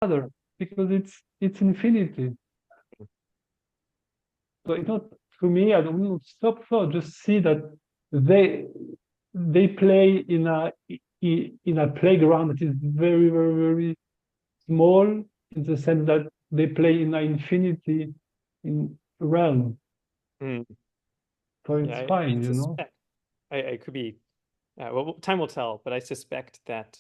other because it's infinity. So it's not to me. I don't stop thought. Just see that they they play in a playground that is very very very small in the sense that they play in an infinity in realm. Mm. So Yeah, it's I fine, you know. suspect I could be well, time will tell, but I suspect that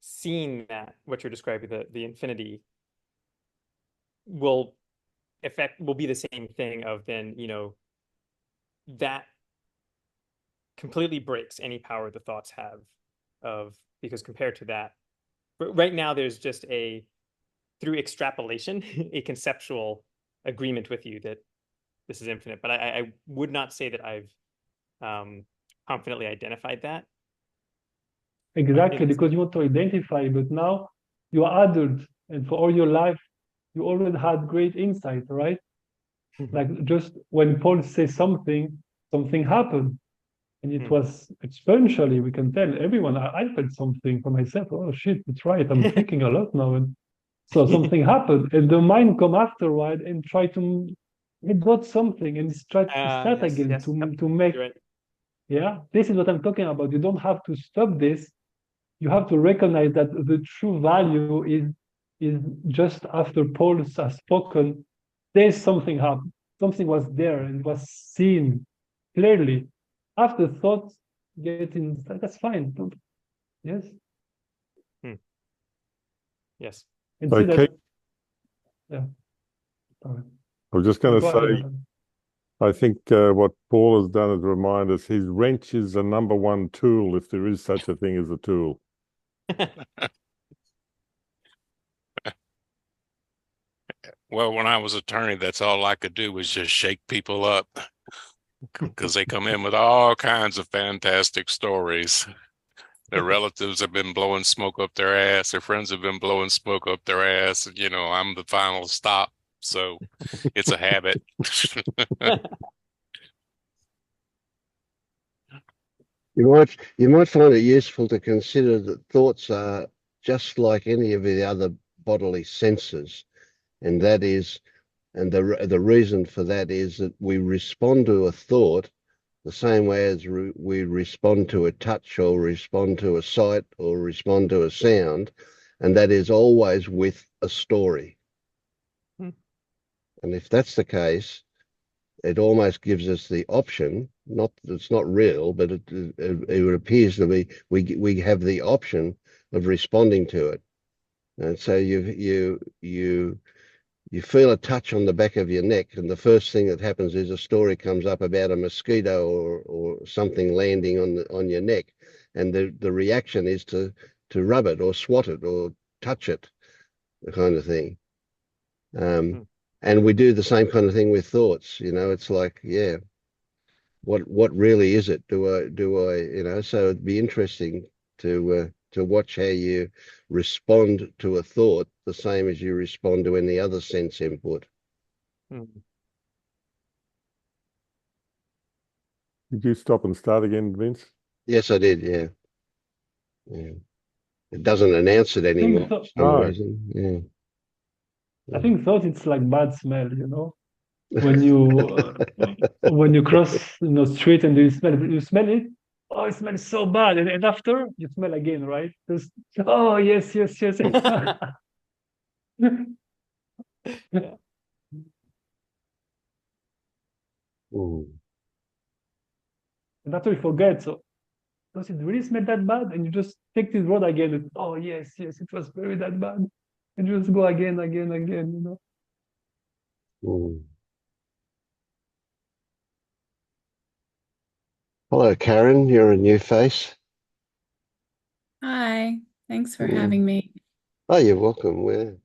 seeing that what you're describing, the infinity will will be the same thing of then, that completely breaks any power the thoughts have of because compared to that, right now there's just through extrapolation, a conceptual agreement with you that this is infinite. But I would not say that I've confidently identified that. But Exactly, because you want to identify, but now you are adult, and for all your life, you already had great insight, right? Like just when Paul says something, something happened, and it was exponentially. We can tell everyone. I felt something for myself. Oh shit, that's right. I'm thinking a lot now, and so something happened, and the mind come afterward and try to it got something, and it's try to start Yes, again yes, yep, to make. you're right. Yeah, this is what I'm talking about. You don't have to stop this. You have to recognize that the true value is just after Paul has spoken, there's something happened. Something was there and was seen clearly. After thoughts getting that's fine. Yes. Hmm. Yes. And see Okay. that yeah. Sorry. I was just No, going to go ahead. say, I think what Paul has done is remind us his wrench is the number one tool, if there is such a thing as a tool. Well, when I was attorney, that's all I could do was just shake people up because they come in with all kinds of fantastic stories. Their relatives have been blowing smoke up their ass. Their friends have been blowing smoke up their ass. I'm the final stop. So it's a habit. You might find it useful to consider that thoughts are just like any of the other bodily senses, and that is, and the reason for that is that we respond to a thought the same way as we respond to a touch or respond to a sight or respond to a sound, and that is always with a story. And if that's the case, it almost gives us the option, not it's not real, but it appears to be we have the option of responding to it. And so you feel a touch on the back of your neck, and the first thing that happens is a story comes up about a mosquito or something landing on your neck, and the reaction is to rub it or swat it or touch it, the kind of thing. And we do the same kind of thing with thoughts. It's like, yeah, what really is it? Do I? So it'd be interesting to watch how you respond to a thought the same as you respond to any other sense input. Did you stop and start again, Vince? Yes, I did. Yeah. It doesn't announce it anymore for some reason. Yeah. I think thought it's like bad smell, when you cross street and you smell it. Oh, it smells so bad, and after you smell again, right? Just, oh yes, yes, yes. Yeah. And after you forget, so does it really smell that bad? And you just take this road again. And, oh yes, yes, it was very that bad, and you just go again, again, again. Hello, Karen. You're a new face. Hi, thanks for having me. Oh, you're welcome.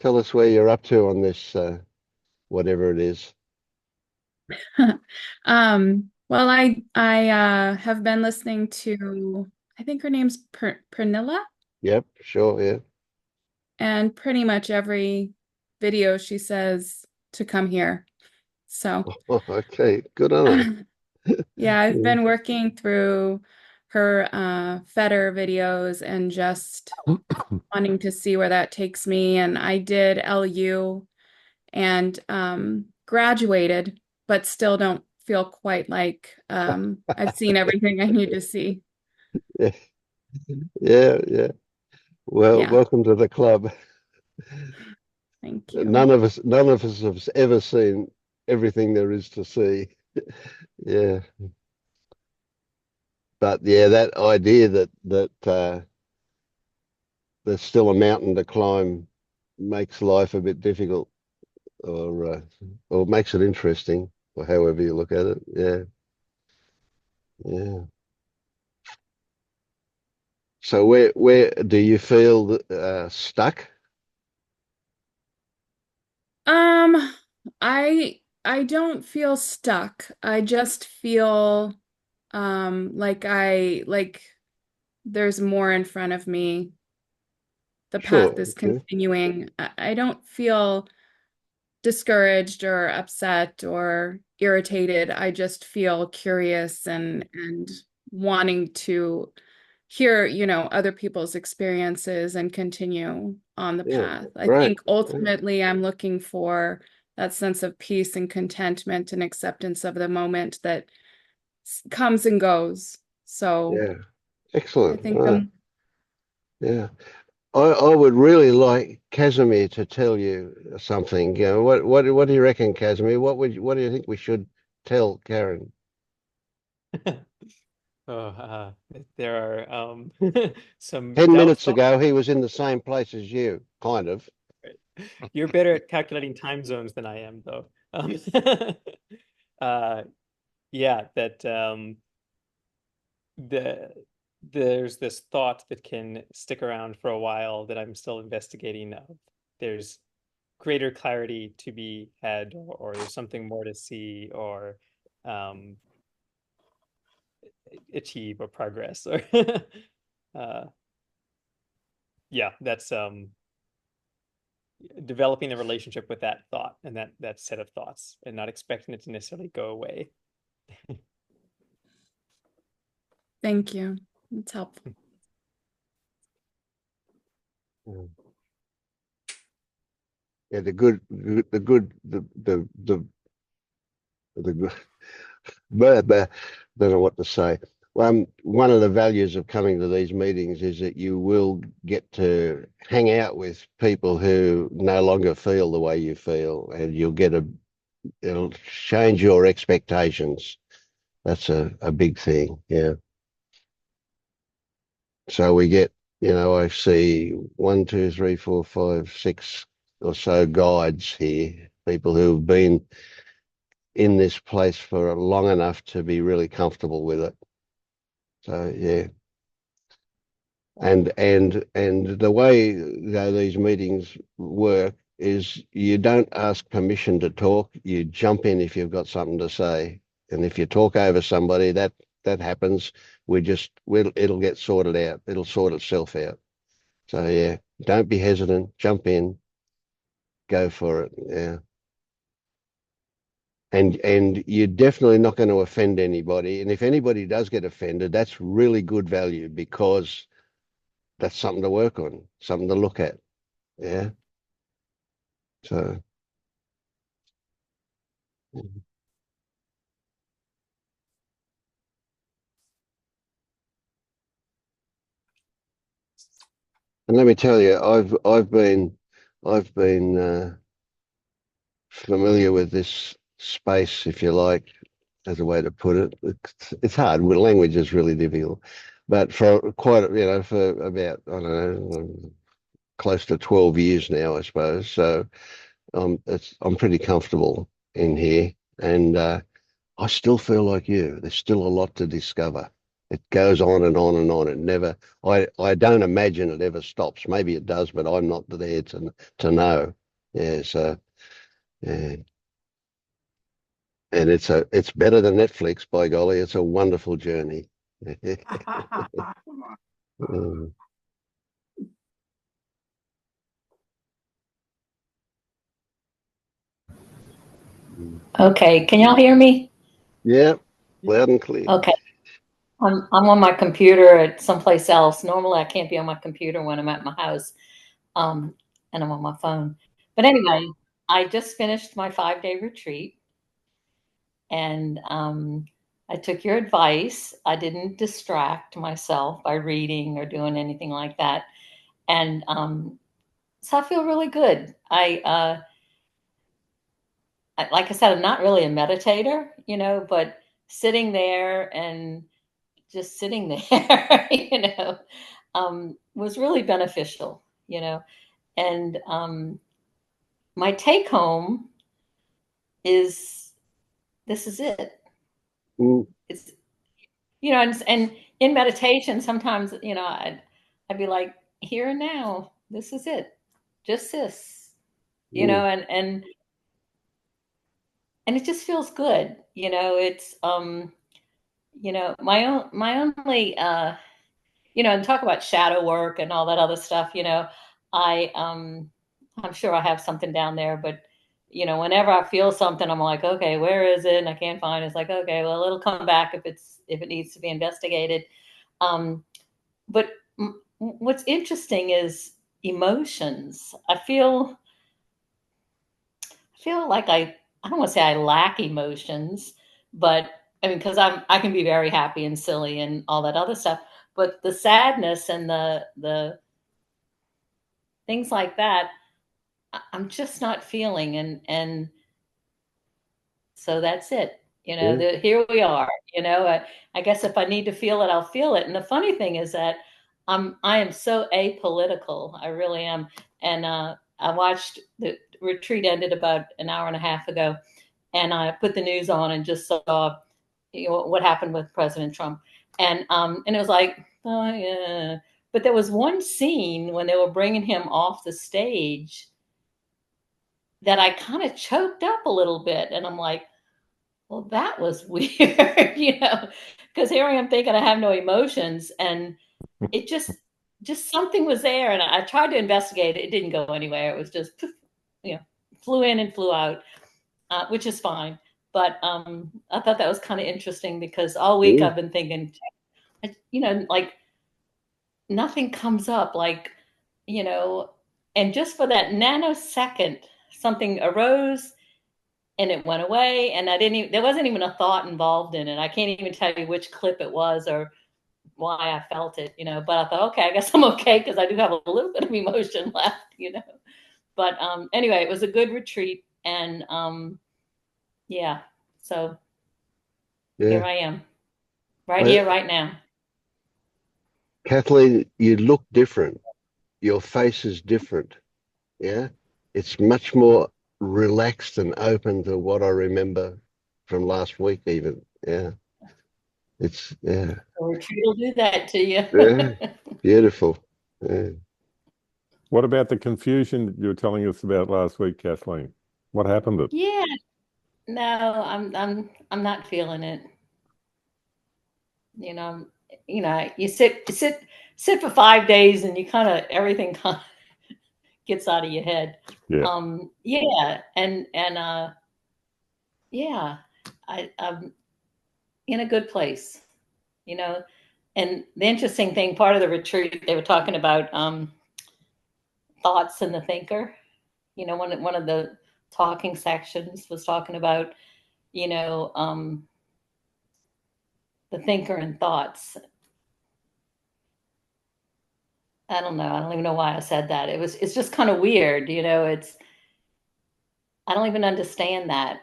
Tell us where you're up to on this, whatever it is. Well, I have been listening to, I think her name's Pernilla, Yep, sure, yeah. and pretty much every video she says to come here. So, Okay, good on her. yeah, I've been working through her Fetter videos and just wanting to see where that takes me. And I did LU and graduated, but still don't feel quite like I've seen everything I need to see. Yeah, yeah. Well, Yeah. welcome to the club. Thank you. None of us have ever seen everything there is to see. Yeah. But yeah, that idea that there's still a mountain to climb makes life a bit difficult, or makes it interesting, or however you look at it. Yeah, yeah. So where do you feel stuck? Um, I don't feel stuck. I just feel like there's more in front of me. The path Sure. is Okay. continuing. I don't feel discouraged or upset or irritated. I just feel curious and wanting to hear, other people's experiences and continue on the Yeah. path. I Great. think ultimately I'm looking for that sense of peace and contentment and acceptance of the moment that comes and goes. So Yeah. I Excellent. think Yeah. I would really like Casimir to tell you something. You know, what do you reckon, Casimir? What do you think we should tell Karen? Oh, there are some 10 minutes doubtful. ago, he was in the same place as you, kind of. You're better at calculating time zones than I am, though. Uh, yeah, that there's this thought that can stick around for a while that I'm still investigating. There's greater clarity to be had, or there's something more to see, or achieve, or progress, or yeah, that's developing a relationship with that thought and that set of thoughts, and not expecting it to necessarily go away. thank you. It's helpful. Yeah, the good, the good, the good. But don't know what to say. One of the values of coming to these meetings is that you will get to hang out with people who no longer feel the way you feel, and it'll change your expectations. That's a big thing. Yeah. So we get, I see 1, 2, 3, 4, 5, 6 or so guides here, people who've been in this place for long enough to be really comfortable with it. So yeah. And the way these meetings work is you don't ask permission to talk, you jump in if you've got something to say. And if you talk over somebody, that happens. It'll get sorted out. It'll sort itself out. So yeah, don't be hesitant, jump in, go for it. Yeah. And you're definitely not going to offend anybody. And if anybody does get offended, that's really good value, because that's something to work on, something to look at. Yeah. So and let me tell you, I've been familiar with this space, if you like, as a way to put it. It's hard. Language is really difficult, but for for about, I don't know, close to 12 years now, I suppose. So I'm pretty comfortable in here, and I still feel like you. There's still a lot to discover. It goes on and on and on. It never. I don't imagine it ever stops. Maybe it does, but I'm not there to know. Yeah. So yeah. And it's better than Netflix, by golly. It's a wonderful journey. Mm. Okay, can y'all hear me? Yeah, loud and clear. Okay. I'm on my computer at someplace else. Normally I can't be on my computer when I'm at my house. And I'm on my phone. But anyway, I just finished my 5-day retreat, and I took your advice. I didn't distract myself by reading or doing anything like that. And so I feel really good. Like I said, I'm not really a meditator, but sitting there and just sitting there, was really beneficial, and my take home is this is it. Mm. It's, and in meditation, sometimes, I'd be like, here and now, this is it. Just this, and it just feels good. It's, my only, and talk about shadow work and all that other stuff, I'm sure I have something down there, but whenever I feel something, I'm like, okay, where is it? And I can't find it. It's like, okay, well, it'll come back if it needs to be investigated. But what's interesting is emotions. I feel like I don't want to say I lack emotions, but I mean, because I can be very happy and silly and all that other stuff. But the sadness and the things like that, I'm just not feeling, and so that's it. Yeah. Here we are. I guess if I need to feel it, I'll feel it. And the funny thing is that I am so apolitical. I really am. And I watched the retreat ended about an hour and a half ago, and I put the news on and just saw what happened with President Trump, and it was like, oh yeah. But there was one scene when they were bringing him off the stage that I kind of choked up a little bit, and I'm like, well, that was weird, because here I am thinking I have no emotions, and it just something was there, and I tried to investigate it. It didn't go anywhere. It was just, flew in and flew out, which is fine. But I thought that was kind of interesting because all week I've been thinking, like nothing comes up, like, and just for that nanosecond, something arose and it went away, and there wasn't even a thought involved in it. I can't even tell you which clip it was or why I felt it, but I thought, okay, I guess I'm okay, because I do have a little bit of emotion left, but anyway, it was a good retreat, and yeah, so here I am, right here, right now. Kathleen, you look different. Your face is different. Yeah. It's much more relaxed and open to what I remember from last week, even. Yeah. Yeah. The retreat will do that to you. Yeah. Beautiful. Yeah. What about the confusion that you were telling us about last week, Kathleen? What happened? Yeah. No, I'm not feeling it. You sit for 5 days and you kind of everything kind of gets out of your head. Yeah. Yeah, and yeah, I'm in a good place, And the interesting thing, part of the retreat, they were talking about thoughts and the thinker. One of the talking sections was talking about, the thinker and thoughts. I don't know. I don't even know why I said that. It's just kind of weird, I don't even understand that.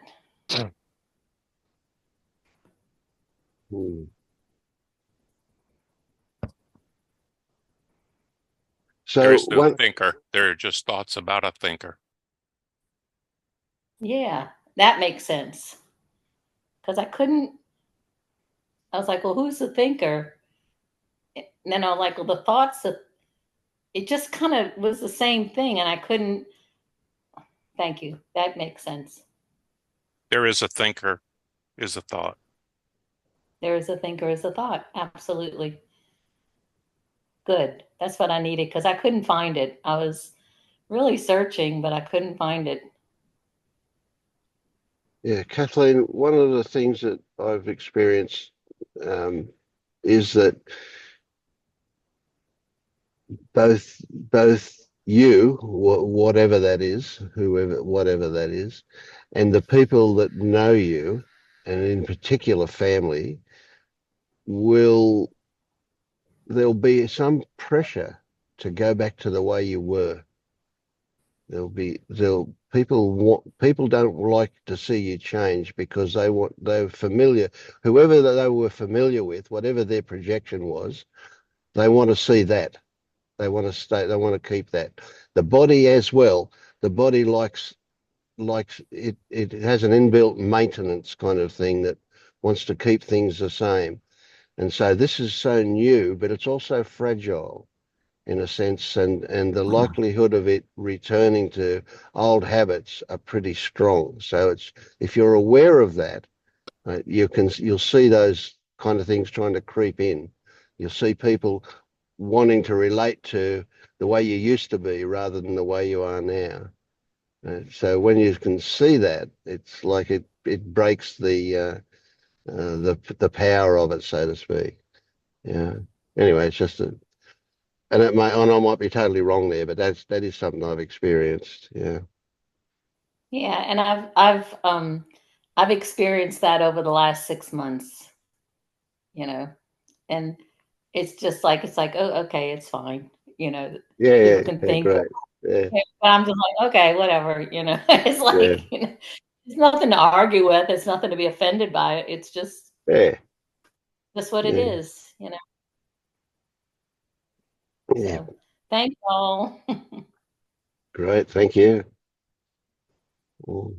So there's no thinker. There are just thoughts about a thinker. Yeah, that makes sense. Because I was like, well, who's the thinker? And then I was like, well, the thoughts, it just kind of was the same thing. And I couldn't, thank you. That makes sense. There is a thinker, is a thought. There is a thinker, is a thought. Absolutely. Good. That's what I needed, because I couldn't find it. I was really searching, but I couldn't find it. Yeah, Kathleen, one of the things that I've experienced is that both you, whatever that is, whatever that is, and the people that know you, and in particular family, there'll be some pressure to go back to the way you were. People don't like to see you change because they're familiar, whoever they were familiar with, whatever their projection was, they want to see that. They want to keep that. The body as well, the body likes it has an inbuilt maintenance kind of thing that wants to keep things the same. And so this is so new, but it's also fragile in a sense, and the likelihood of it returning to old habits are pretty strong. So if you're aware of that, you'll see those kind of things trying to creep in. You'll see people wanting to relate to the way you used to be rather than the way you are now. So when you can see that, it's like it breaks the power of it, so to speak. Yeah. Anyway, it's just and I might be totally wrong there, but that is something I've experienced. Yeah. Yeah, and I've experienced that over the last 6 months, and it's like, oh, okay, it's fine. Yeah, People can yeah, think, great. Yeah, but I'm just like, okay, whatever, it's like, yeah, it's nothing to argue with. It's nothing to be offended by. It's just yeah, what it yeah, is. yeah. So thank you all. Great, thank you. Mm.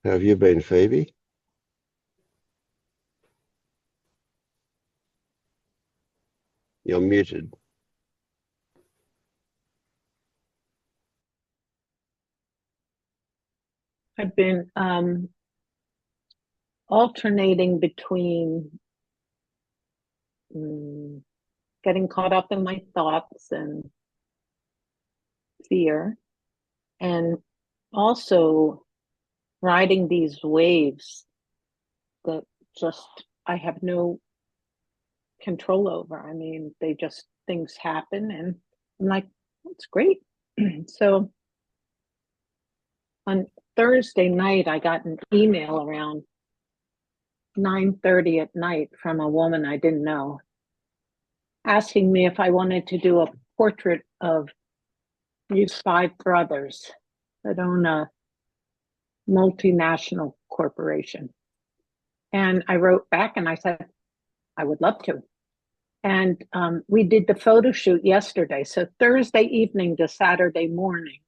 How have you been, Phoebe? You're muted. I've been alternating between getting caught up in my thoughts and fear, and also riding these waves that just I have no control over. I mean, things happen, and I'm like, that's great. So on Thursday night, I got an email around 9:30 at night from a woman I didn't know, asking me if I wanted to do a portrait of these 5 brothers that own a multinational corporation. And I wrote back and I said, I would love to. And we did the photo shoot yesterday. So Thursday evening to Saturday morning,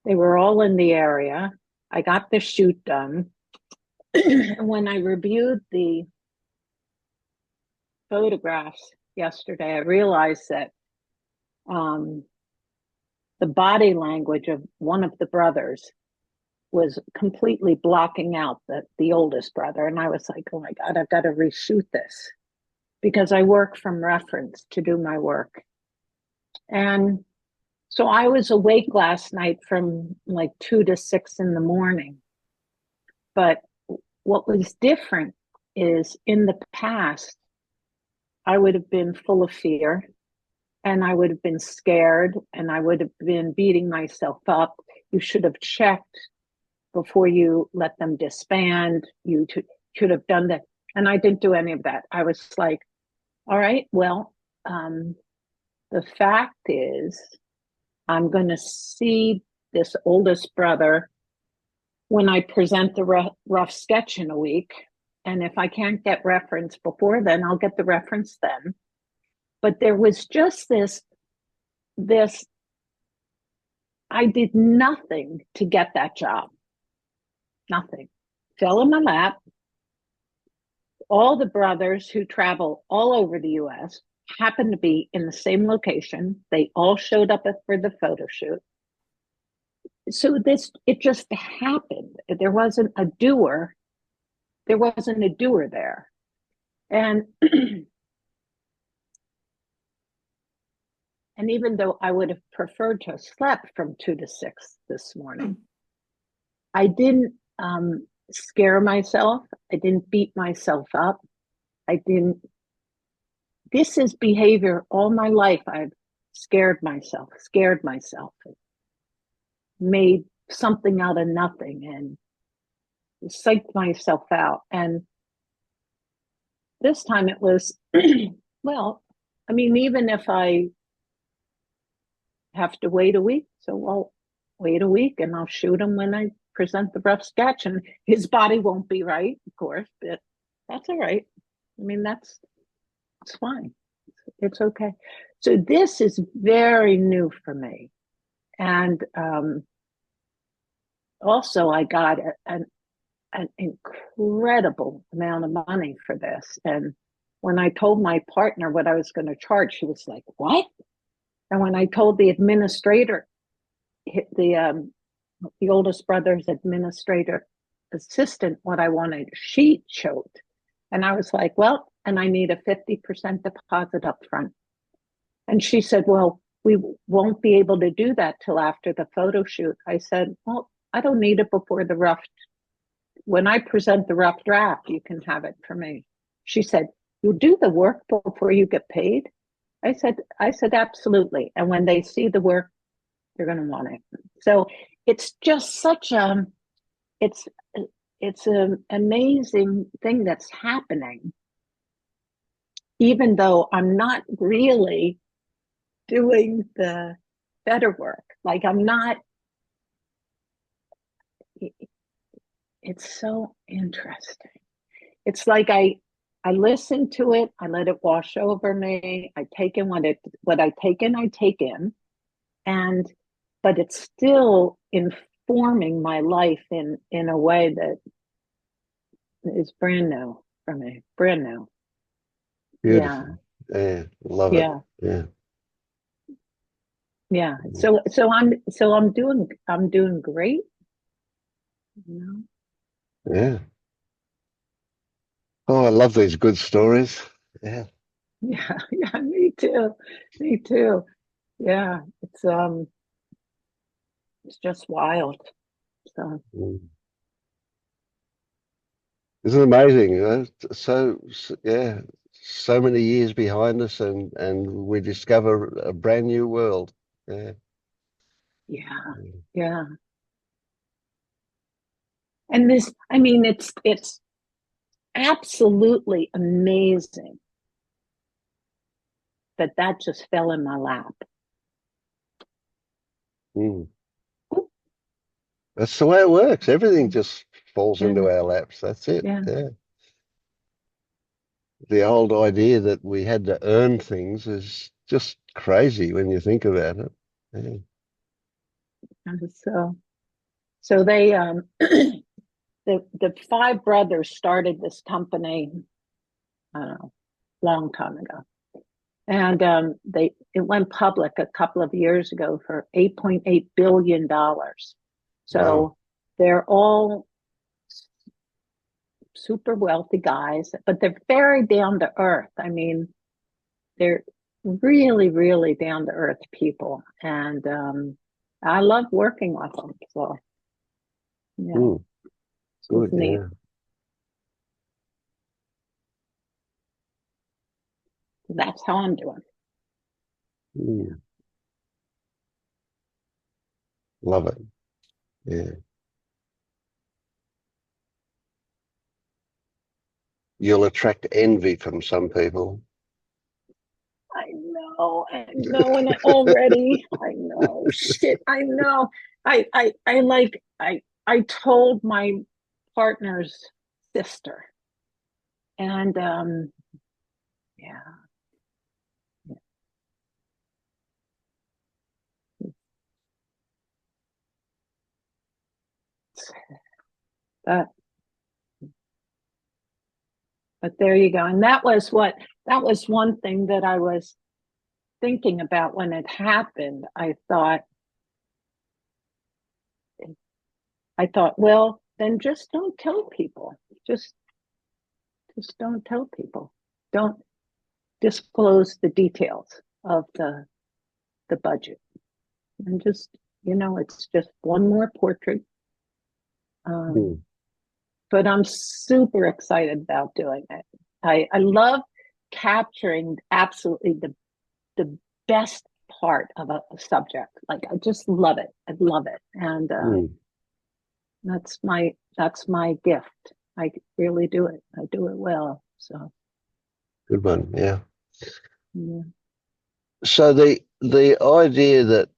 they were all in the area. I got the shoot done. And when I reviewed the photographs yesterday, I realized that the body language of one of the brothers was completely blocking out the oldest brother. And I was like, oh my God, I've got to reshoot this because I work from reference to do my work. And so I was awake last night from like 2 to 6 in the morning. But what was different is in the past, I would have been full of fear and I would have been scared and I would have been beating myself up. You should have checked before you let them disband. You should have done that. And I didn't do any of that. I was like, all right, well, the fact is, I'm going to see this oldest brother when I present the rough sketch in a week. And if I can't get reference before then, I'll get the reference then. But there was just this, I did nothing to get that job. Nothing. Fell in my lap. All the brothers who travel all over the US happened to be in the same location. They all showed up for the photo shoot. So it just happened. There wasn't a doer. There wasn't a doer there. And and even though I would have preferred to have slept from 2 to 6 this morning, I didn't scare myself. I didn't beat myself up. I didn't. This is behavior all my life. I've scared myself, made something out of nothing and psyched myself out. And this time it was, well, I mean, even if I have to wait a week, so I'll wait a week and I'll shoot him when I present the rough sketch, and his body won't be right, of course, but that's all right. I mean, it's fine. It's okay. So this is very new for me. And also I got an incredible amount of money for this. And when I told my partner what I was going to charge, she was like, what? And when I told the administrator, the oldest brother's administrator assistant, what I wanted, she choked. And I was like, well, and I need a 50% deposit up front. And she said, well, we won't be able to do that till after the photo shoot. I said, well, I don't need it before the rough. When I present the rough draft, you can have it for me. She said, you'll do the work before you get paid? I said, absolutely. And when they see the work, they're going to want it. So it's just such it's an amazing thing that's happening, even though I'm not really doing the better work. Like I'm not, it's so interesting. It's like I listen to it, I let it wash over me, I take in what I take in, but it's still informing my life in a way that is brand new for me, brand new. Beautiful. Yeah, love it. Yeah. Yeah. So I'm doing great. You know? Yeah. Oh, I love these good stories. Yeah. Yeah, me too. Me too. Yeah. It's just wild. So Isn't it amazing? You know? So yeah, so many years behind us, and we discover a brand new world. Yeah. Yeah. And this, I mean, it's absolutely amazing that just fell in my lap. That's the way it works. Everything just falls into our laps. That's it. Yeah. The old idea that we had to earn things is just crazy when you think about it. Yeah. And so they the five brothers started this company, I don't know, long time ago. And it went public a couple of years ago for $8.8 billion. So Wow. They're all super wealthy guys, but they're very down to earth. I mean, they're really, really down to earth people. And I love working with them. So, yeah. Good, neat. yeah. That's how I'm doing. Love it. Yeah. You'll attract envy from some people. I know, and already, I know, shit, I know. I told my partner's sister, and yeah. But there you go. And that was one thing that I was thinking about when it happened. I thought, well, then just don't tell people. Just don't tell people. Don't disclose the details of the budget. And just, it's just one more portrait But I'm super excited about doing it. I love capturing absolutely the best part of a subject. Like, I just love it. I love it. And that's my gift. I really do it. I do it well. So Good one. Yeah. yeah. So the idea that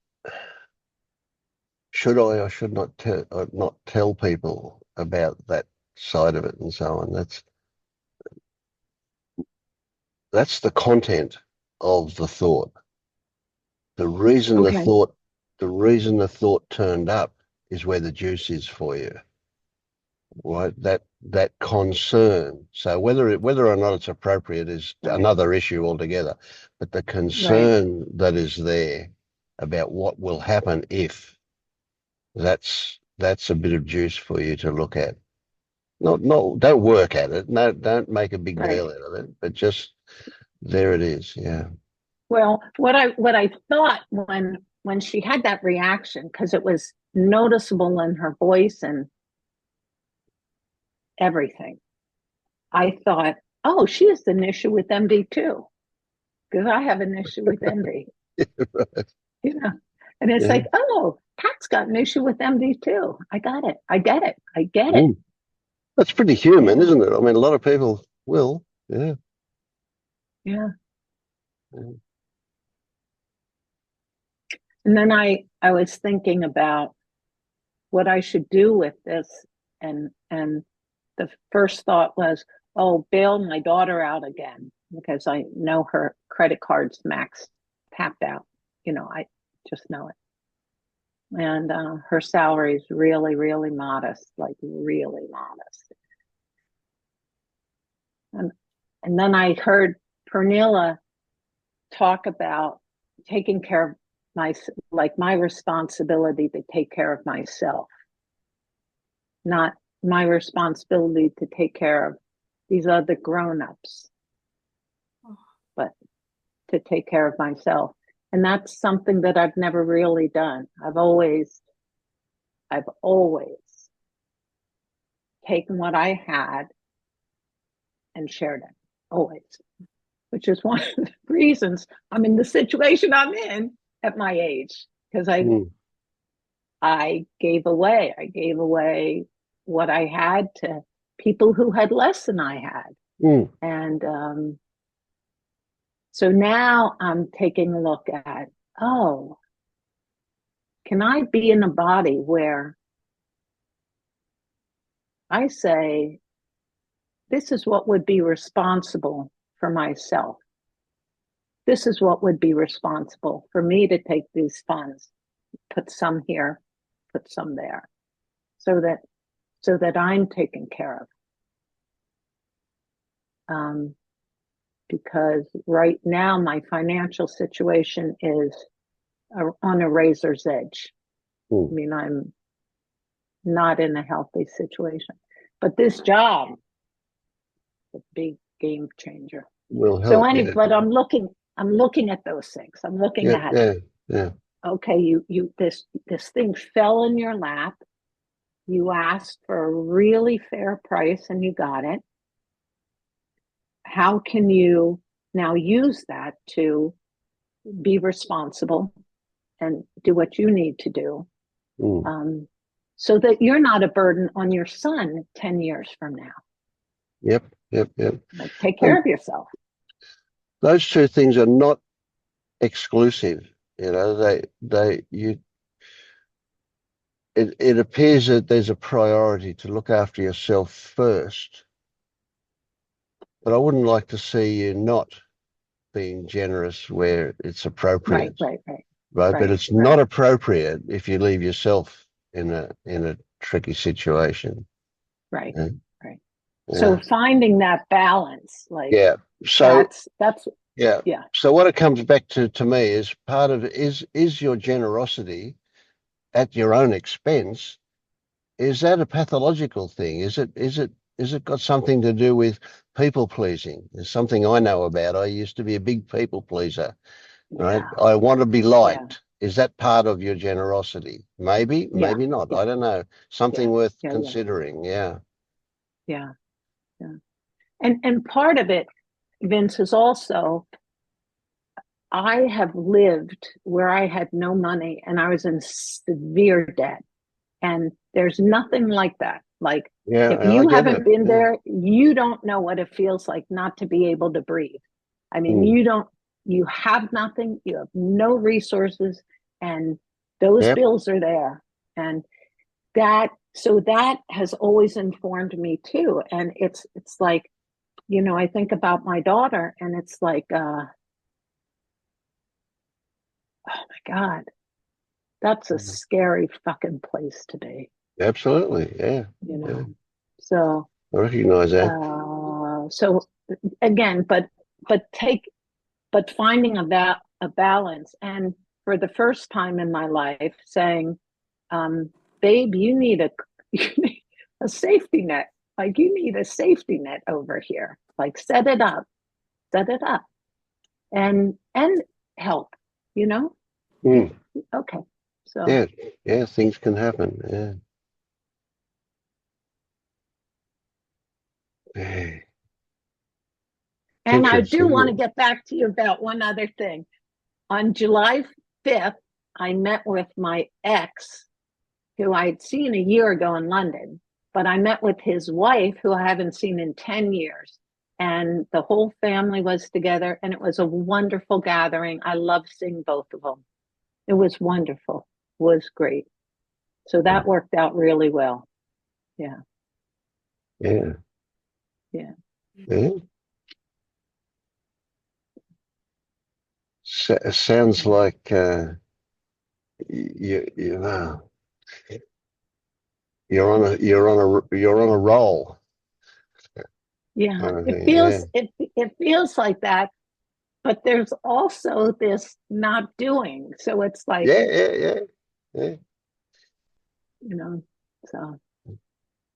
should I or should not tell people about that side of it and so on, that's the content of the thought. The reason Okay. the thought turned up is where the juice is for you. Right? That concern. So whether or not it's appropriate is another issue altogether. But the concern that is there about what will happen if, that's a bit of juice for you to look at. Don't work at it. No, don't make a big deal out of it. But just there it is. Yeah. Well, what I thought when she had that reaction, because it was noticeable in her voice and everything, I thought, oh, she has an issue with MD too, because I have an issue with MD. Right. You know, and it's like, oh, Pat's got an issue with MD too. I got it. I get it. I get it. That's pretty human, isn't it? I mean, a lot of people will. Yeah. Yeah. And then I was thinking about what I should do with this, and the first thought was, oh, bail my daughter out again, because I know her credit card's tapped out. You know, I just know it. And her salary is really, really modest, like really modest. And then I heard Pernilla talk about taking care of my responsibility to take care of myself, not my responsibility to take care of these other grown-ups, but to take care of myself. And that's something that I've never really done. I've always taken what I had and shared it, always, which is one of the reasons I'm in the situation I'm in at my age, because I gave away what I had to people who had less than I had. And so now I'm taking a look at, oh, can I be in a body where I say, this is what would be responsible for myself. This is what would be responsible for me to take these funds, put some here, put some there, so that I'm taken care of. Because right now my financial situation is on a razor's edge. I mean, I'm not in a healthy situation, but this job is a big game changer. So anyway, but I'm looking at those things. I'm looking at okay, this thing fell in your lap. You asked for a really fair price and you got it. How can you now use that to be responsible and do what you need to do, so that you're not a burden on your son 10 years from now? Yep. Like, take care of yourself. Those two things are not exclusive. You know, it appears that there's a priority to look after yourself first. But I wouldn't like to see you not being generous where it's appropriate. Right. But it's not appropriate if you leave yourself in a tricky situation. Right. So finding that balance, like, so that's So what it comes back to me is part of it is your generosity at your own expense. Is that a pathological thing? Is it got something to do with people pleasing? There's something I know about. I used to be a big people pleaser, right? I want to be liked. is that part of your generosity? Maybe, Yeah, maybe not. yeah, I don't know. Something worth yeah. considering. Yeah. Yeah. And part of it, Vince, is also I have lived where I had no money and I was in severe debt. And there's nothing like that. Like, Yeah, if I you get haven't it. been Yeah. there, you don't know what it feels like not to be able to breathe. I mean, Mm. you have nothing, you have no resources, and those Yep. bills are there. And so that has always informed me too. And it's like, I think about my daughter and it's like, oh my God, that's a scary fucking place to be, Absolutely. Yeah. Yeah. So, I recognize that. so again, but finding a balance, and for the first time in my life saying, babe, you need a safety net. Like, you need a safety net over here. Like, set it up, and help, Mm. Okay. So Yeah. Yeah. Things can happen. Yeah. Yeah. and I do want to Interesting. get back to you about one other thing. On July 5th, I met with my ex, who I'd seen a year ago in London, but I met with his wife, who I haven't seen in 10 years. And the whole family was together, and it was a wonderful gathering. I loved seeing both of them. It was wonderful. It was great. So that worked out really well. Yeah. Yeah. Yeah. Yeah. Sounds like you know you're on a roll. Yeah. Kind of It thing. feels it feels like that, but there's also this not doing. So it's like, Yeah. Yeah. Yeah. Yeah. So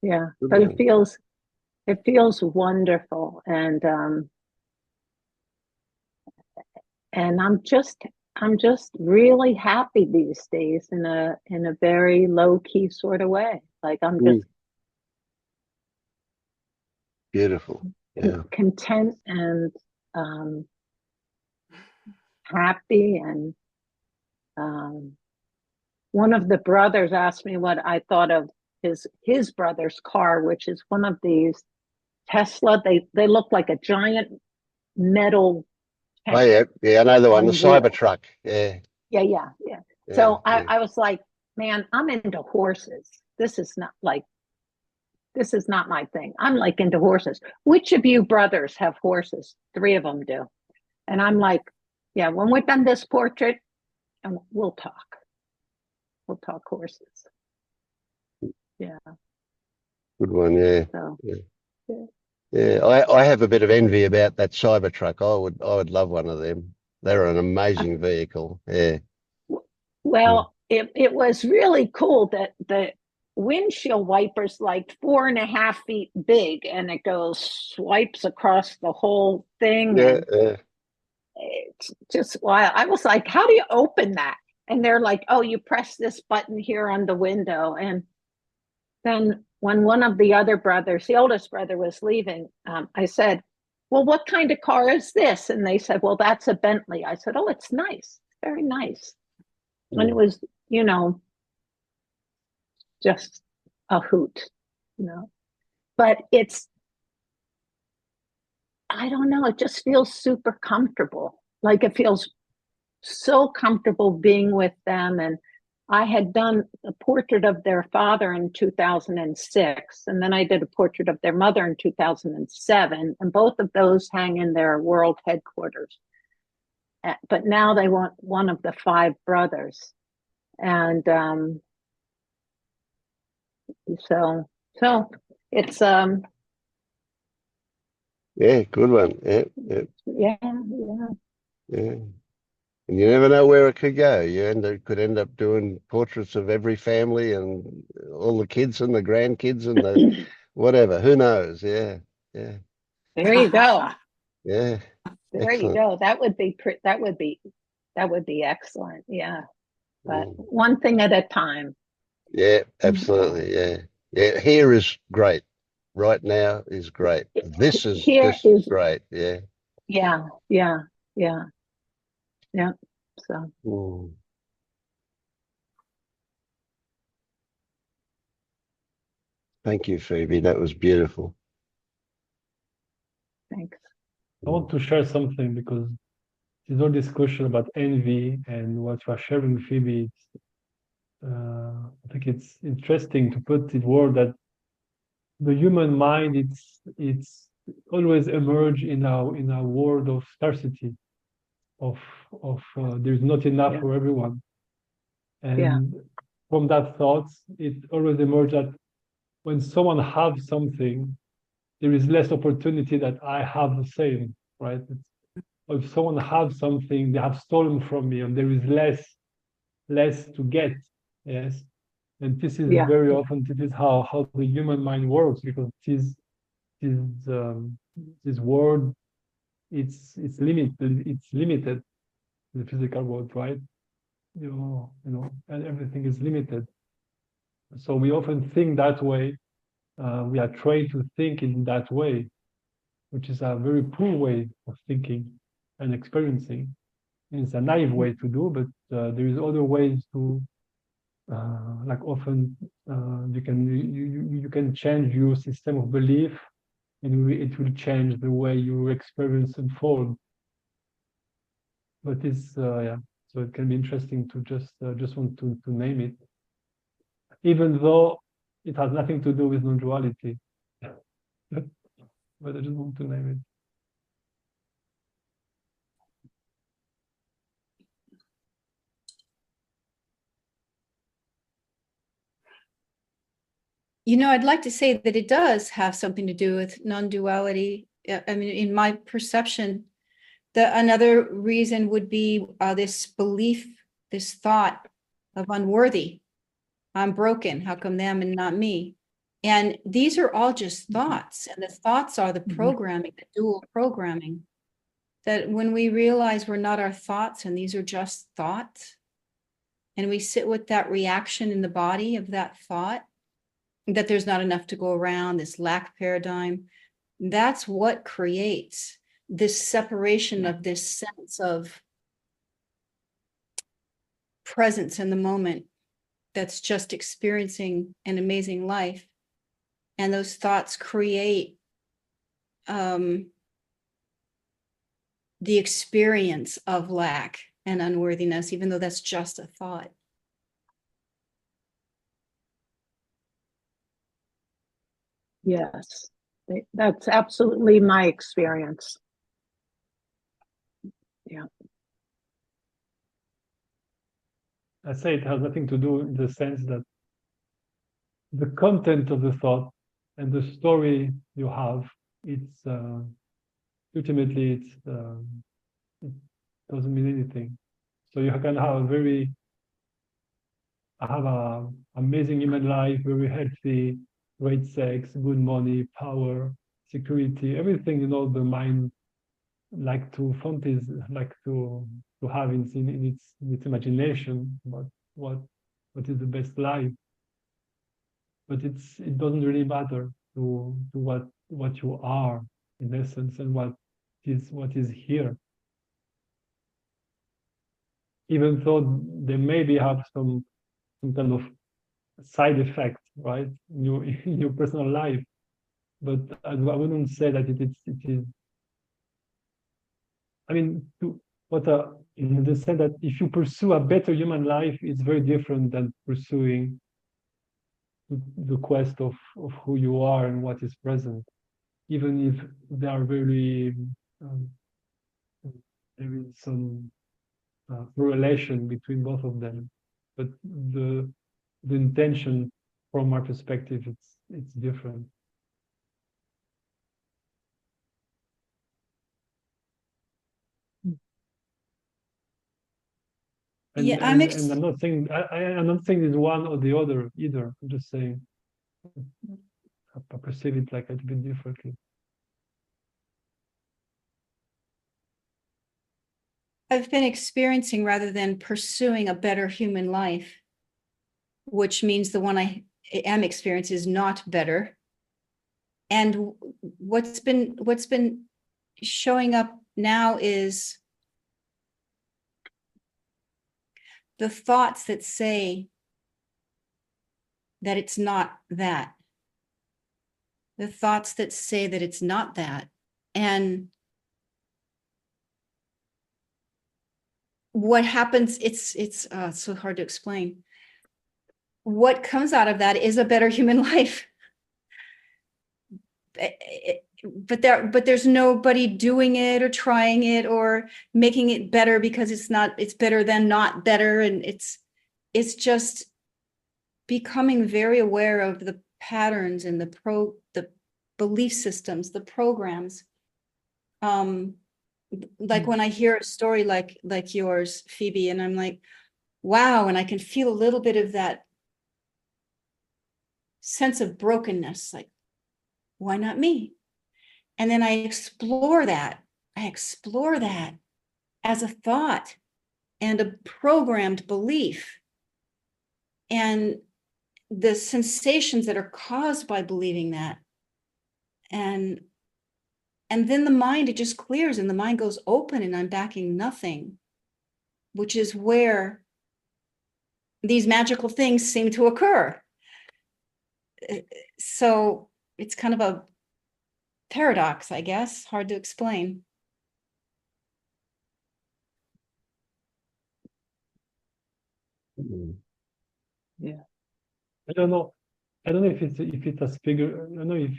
yeah. Good But one. it feels wonderful, and I'm just really happy these days in a very low key sort of way. Like, I'm just Beautiful. Yeah. content and um, happy. And one of the brothers asked me what I thought of his brother's car, which is one of these Tesla. They look like a giant metal Oh yeah. Yeah. I know the one, the on wheels. Cybertruck. Yeah. Yeah. So I was like, man, I'm into horses. This is not my thing. I'm like into horses. Which of you brothers have horses? 3 of them do. And I'm like, yeah, when we're done this portrait, and we'll talk. We'll talk horses. Yeah. Good one. Yeah. So Yeah. I have a bit of envy about that Cybertruck. I would love one of them. They're an amazing vehicle. Yeah. Well, it was really cool that the windshield wiper's like 4.5 feet big, and it swipes across the whole thing. Yeah. And Yeah. it's just wild. I was like, how do you open that? And they're like, oh, you press this button here on the window. And then when one of the other brothers, the oldest brother, was leaving, I said, well, what kind of car is this? And they said, well, that's a Bentley. I said, oh, it's nice. Very nice. And it was, just a hoot, but I don't know, it just feels super comfortable. Like, it feels so comfortable being with them. And I had done a portrait of their father in 2006, and then I did a portrait of their mother in 2007, and both of those hang in their world headquarters. But now they want one of the 5 brothers. And so it's Yeah, good one. Yeah. yeah. And you never know where it could go. Could end up doing portraits of every family and all the kids and the grandkids and the whatever. Who knows? Yeah. There you go. Yeah. There you Excellent. go. That would be excellent. Yeah. but one thing at a time. Yeah, absolutely. Yeah. Yeah. Here is great. Right now is great. This is Here just is, great. Yeah. yeah, yeah, yeah, yeah. So Mm. Thank you, Phoebe. That was beautiful. thanks. I want to share something because there's no discussion about envy and what you are sharing, Phoebe. I think it's interesting to put it word that the human mind it's always emerge in our world of scarcity, of there's not enough Yeah. for everyone, and Yeah. from that thought, it always emerges that when someone has something, there is less opportunity that I have the same, right? If someone has something, they have stolen from me, and there is less to get. Yes, and this is Yeah. very often this is how the human mind works, because this world it's limited, the physical world, right? And everything is limited. So we often think that way. We are trained to think in that way, which is a very poor way of thinking and experiencing. And it's a naive way to do, but there is other ways to, like often you can change your system of belief, and it will change the way your experience unfold. But it's yeah, so it can be interesting to just want to name it, even though it has nothing to do with non-duality. But I just want to name it. You know, I'd like to say that it does have something to do with non-duality. I mean, in my perception, another reason would be this belief, this thought of unworthy. I'm broken. How come them and not me? And these are all just thoughts, and the thoughts are the programming, the dual programming. That when we realize we're not our thoughts and these are just thoughts, and we sit with that reaction in the body of that thought, that there's not enough to go around, this lack paradigm, that's what creates this separation of this sense of presence in the moment that's just experiencing an amazing life. And those thoughts create the experience of lack and unworthiness, even though that's just a thought. Yes, that's absolutely my experience. Yeah. I say it has nothing to do in the sense that the content of the thought and the story you have, it's ultimately it doesn't mean anything. So you can have a amazing human life, very healthy, great sex, good money, power, security, everything the mind like to like to have in its imagination about what is the best life. But it doesn't really matter to what you are in essence, and what is here. Even though they maybe have some kind of side effect, right, in your personal life, but I wouldn't say that it is. I mean, in the sense that if you pursue a better human life, it's very different than pursuing the quest of who you are and what is present, even if they are very there is some correlation between both of them, but the intention from our perspective it's different. And, Yeah, and I'm not saying I'm not saying it's one or the other either. I'm just saying I perceive it like a little bit differently. I've been experiencing rather than pursuing a better human life, which means the one I am experiencing is not better. And what's been showing up now is the thoughts that say that it's not that. The thoughts that say that it's not that. And what happens, it's so hard to explain. What comes out of that is a better human life. But there's nobody doing it or trying it or making it better because it's better than not better. And it's just becoming very aware of the patterns and the belief systems, the programs. Like when I hear a story like yours, Phoebe, and I'm like, wow, and I can feel a little bit of that sense of brokenness, like, why not me? And then I explore that as a thought and a programmed belief, and the sensations that are caused by believing that. And then the mind, it just clears and the mind goes open and I'm backing nothing, which is where these magical things seem to occur. So it's kind of a paradox, I guess, hard to explain. Yeah. I don't know if it's a figure. I don't know if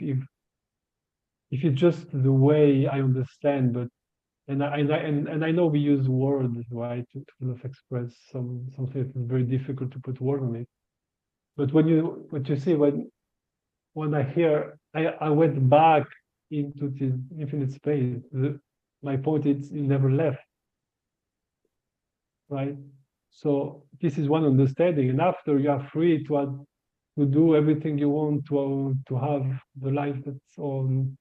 it's just the way I understand, but and I know we use words, right, to kind of express something that's very difficult to put word on it. But what you say when I hear, I went back into this infinite space. My point is, it never left, right? So this is one understanding, and after you are free to do everything you want to have the life that's on,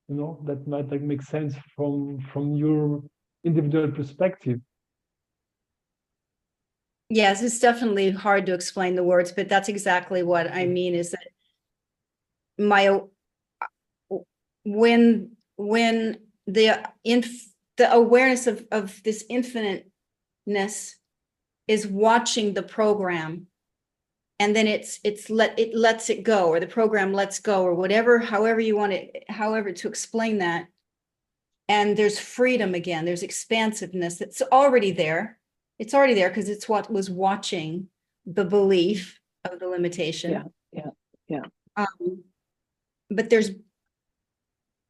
that might make sense from your individual perspective. Yes, it's definitely hard to explain the words, but that's exactly what I mean, is that when the awareness of this infiniteness is watching the program, and then it lets it go, or the program lets go, or whatever, however you want it, however to explain that. And there's freedom again, there's expansiveness that's already there. It's already there because it's what was watching the belief of the limitation. Yeah. But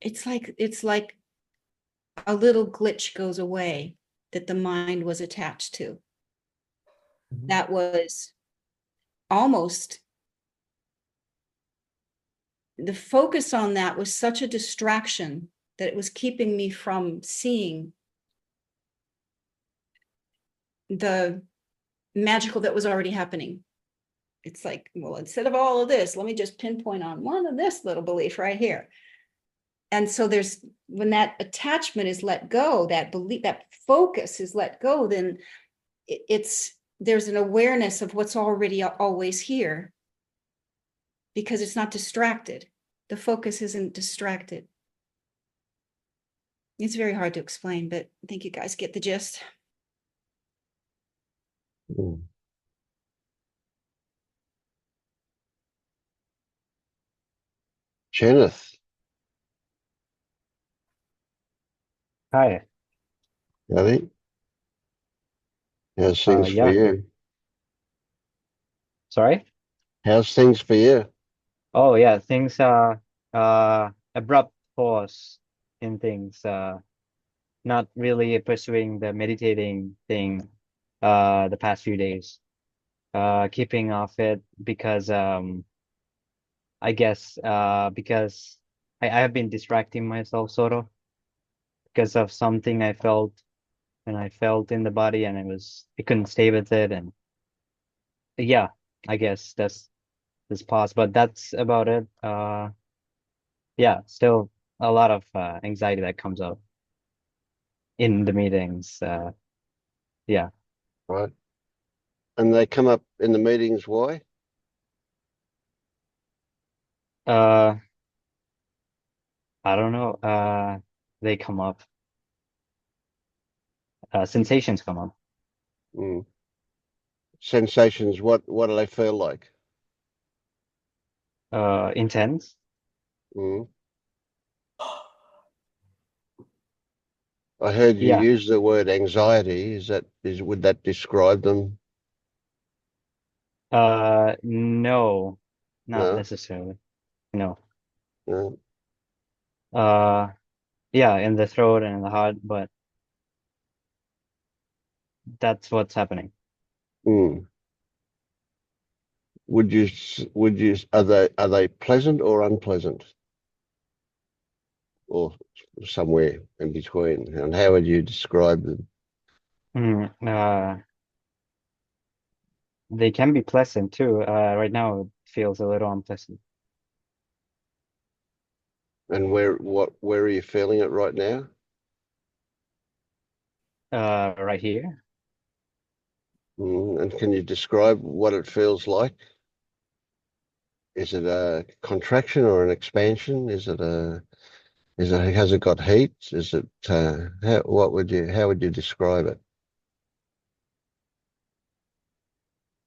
it's like a little glitch goes away that the mind was attached to. Mm-hmm. That was almost, the focus on that was such a distraction that it was keeping me from seeing the magical that was already happening. It's like, well, instead of all of this, let me just pinpoint on one of this little belief right here. And so when that attachment is let go, that belief, that focus is let go, then there's an awareness of what's already always here, because it's not distracted. The focus isn't distracted. It's very hard to explain, but I think you guys get the gist. Kenneth. Hi. Howdy. How's things for Yeah. you? Sorry? How's things for you? Oh yeah, things abrupt pause in things, not really pursuing the meditating thing the past few days. Keeping off it because I guess because I have been distracting myself sort of because of something I felt in the body, and I couldn't stay with it, and yeah, I guess that's this pause, but that's about it. Yeah, still a lot of anxiety that comes up in the meetings. Yeah. right? And they come up in the meetings. Why? I don't know. They come up. Sensations come up. Mm. Sensations. What do they feel like? Intense. Mm. I heard you Yeah. use the word anxiety. Would that describe them? No, not No, necessarily. No. no. Yeah, in the throat and in the heart, but that's what's happening. Mm. Are they pleasant or unpleasant? Or somewhere in between? And how would you describe them? They can be pleasant too. Right now it feels a little unpleasant. And where are you feeling it right now? Right here. And can you describe what it feels like? Is it a contraction or an expansion? Has it got heat? Is it how would you describe it?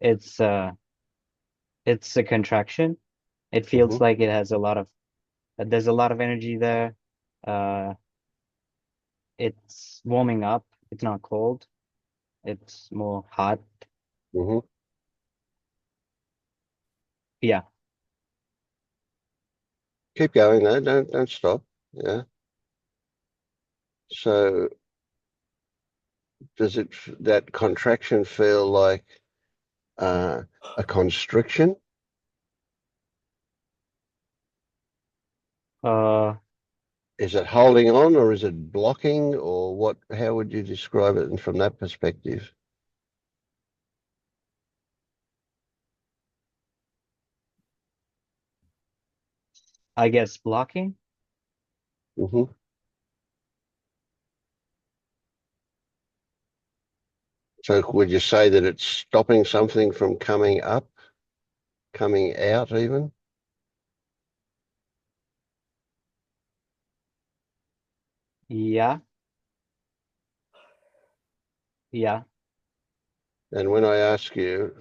It's a contraction. It feels Mhm. like it has a lot of there's a lot of energy there. Uh, it's warming up. It's not cold. It's more hot. Mhm. Yeah. Keep going though. Don't stop. Yeah. So does that contraction feel like a constriction? Uh, Is it holding on or is it blocking or what? How would you describe it from that perspective? I guess blocking. Hmm. So would you say that it's stopping something from coming up, coming out even? Yeah. Yeah. And when I ask you,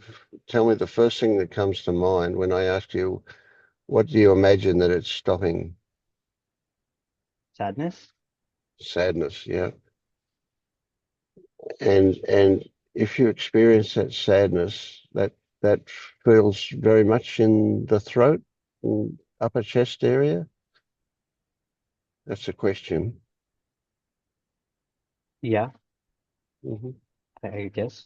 tell me the first thing that comes to mind when I ask you, what do you imagine that it's stopping? Sadness. Sadness, yeah. And if you experience that sadness, that feels very much in the throat and upper chest area. That's a question. Yeah. Hmm. I guess.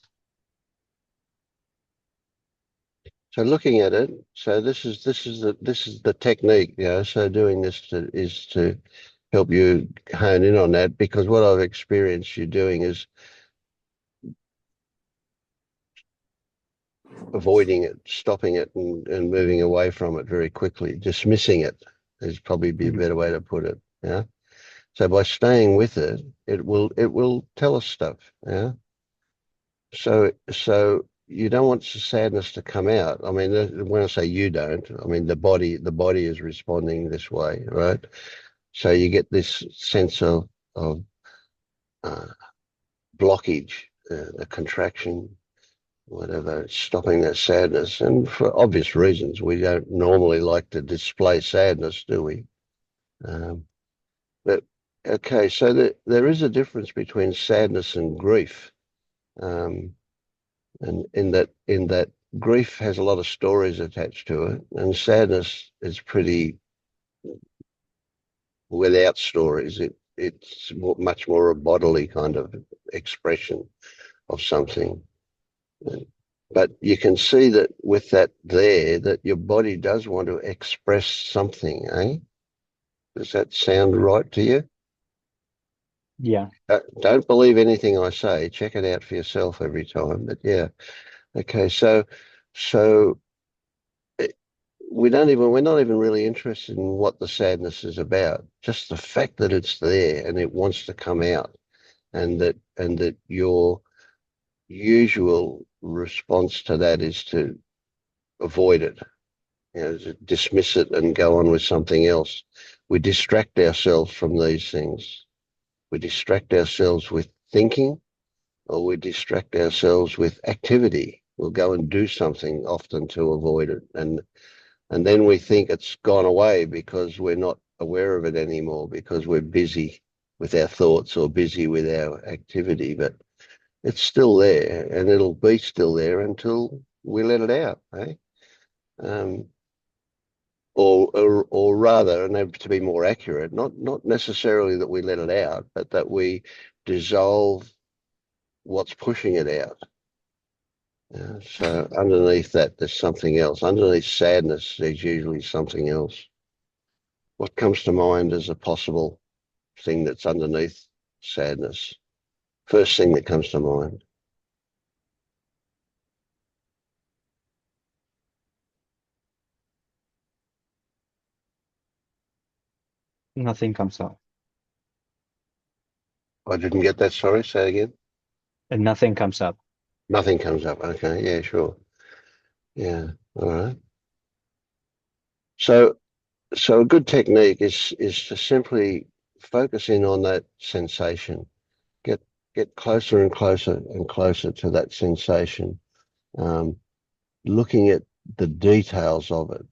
So looking at it, so this is the technique, So doing this is to help you hone in on that, because what I've experienced you doing is avoiding it, stopping it, and moving away from it very quickly, dismissing it is probably be a Mhm. better way to put it. Yeah. So by staying with it, it will tell us stuff. Yeah. So you don't want the sadness to come out. I mean, when I say you don't, I mean the body is responding this way, right? So you get this sense of uh, blockage, a contraction, whatever, stopping that sadness. And for obvious reasons, we don't normally like to display sadness, do we? But okay, so there is a difference between sadness and grief, and in that grief has a lot of stories attached to it, and sadness is pretty without stories. It's much more a bodily kind of expression of something. But you can see that with that there, that your body does want to express something, eh? Does that sound right to you? Yeah. Don't believe anything I say. Check it out for yourself every time. But yeah, okay. So we're not even really interested in what the sadness is about. Just the fact that it's there and it wants to come out, and that you're usual response to that is to avoid it, to dismiss it and go on with something else. We distract ourselves from these things. We distract ourselves with thinking, or we distract ourselves with activity. We'll go and do something often to avoid it. And then we think it's gone away because we're not aware of it anymore, because we're busy with our thoughts or busy with our activity. But it's still there, and it'll be still there until we let it out, eh? Or rather, and to be more accurate, not necessarily that we let it out, but that we dissolve what's pushing it out. So underneath that, there's something else. Underneath sadness, there's usually something else. What comes to mind as a possible thing that's underneath sadness? First thing that comes to mind. Nothing comes up. I didn't get that, sorry, say it again. And nothing comes up. Nothing comes up, okay, yeah, sure. Yeah, all right. So a good technique is to simply focus in on that sensation. Get closer and closer and closer to that sensation. Looking at the details of it.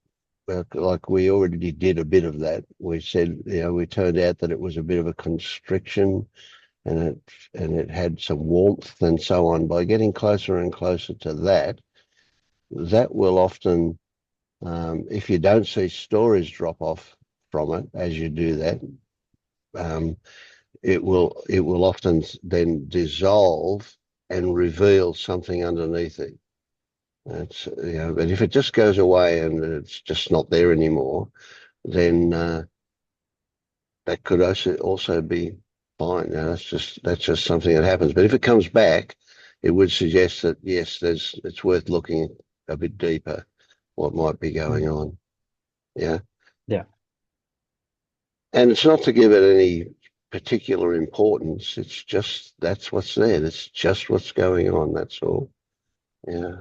Like we already did a bit of that. We said, we turned out that it was a bit of a constriction, and it had some warmth and so on. By getting closer and closer to that will often, if you don't see stories drop off from it as you do that, it will often then dissolve and reveal something underneath it. But if it just goes away and it's just not there anymore, then that could also be fine. That's just something that happens. But if it comes back, it would suggest that yes, it's worth looking a bit deeper what might be going on. Yeah. Yeah. And it's not to give it any particular importance. It's just that's what's there. That's just what's going on. That's all. Yeah.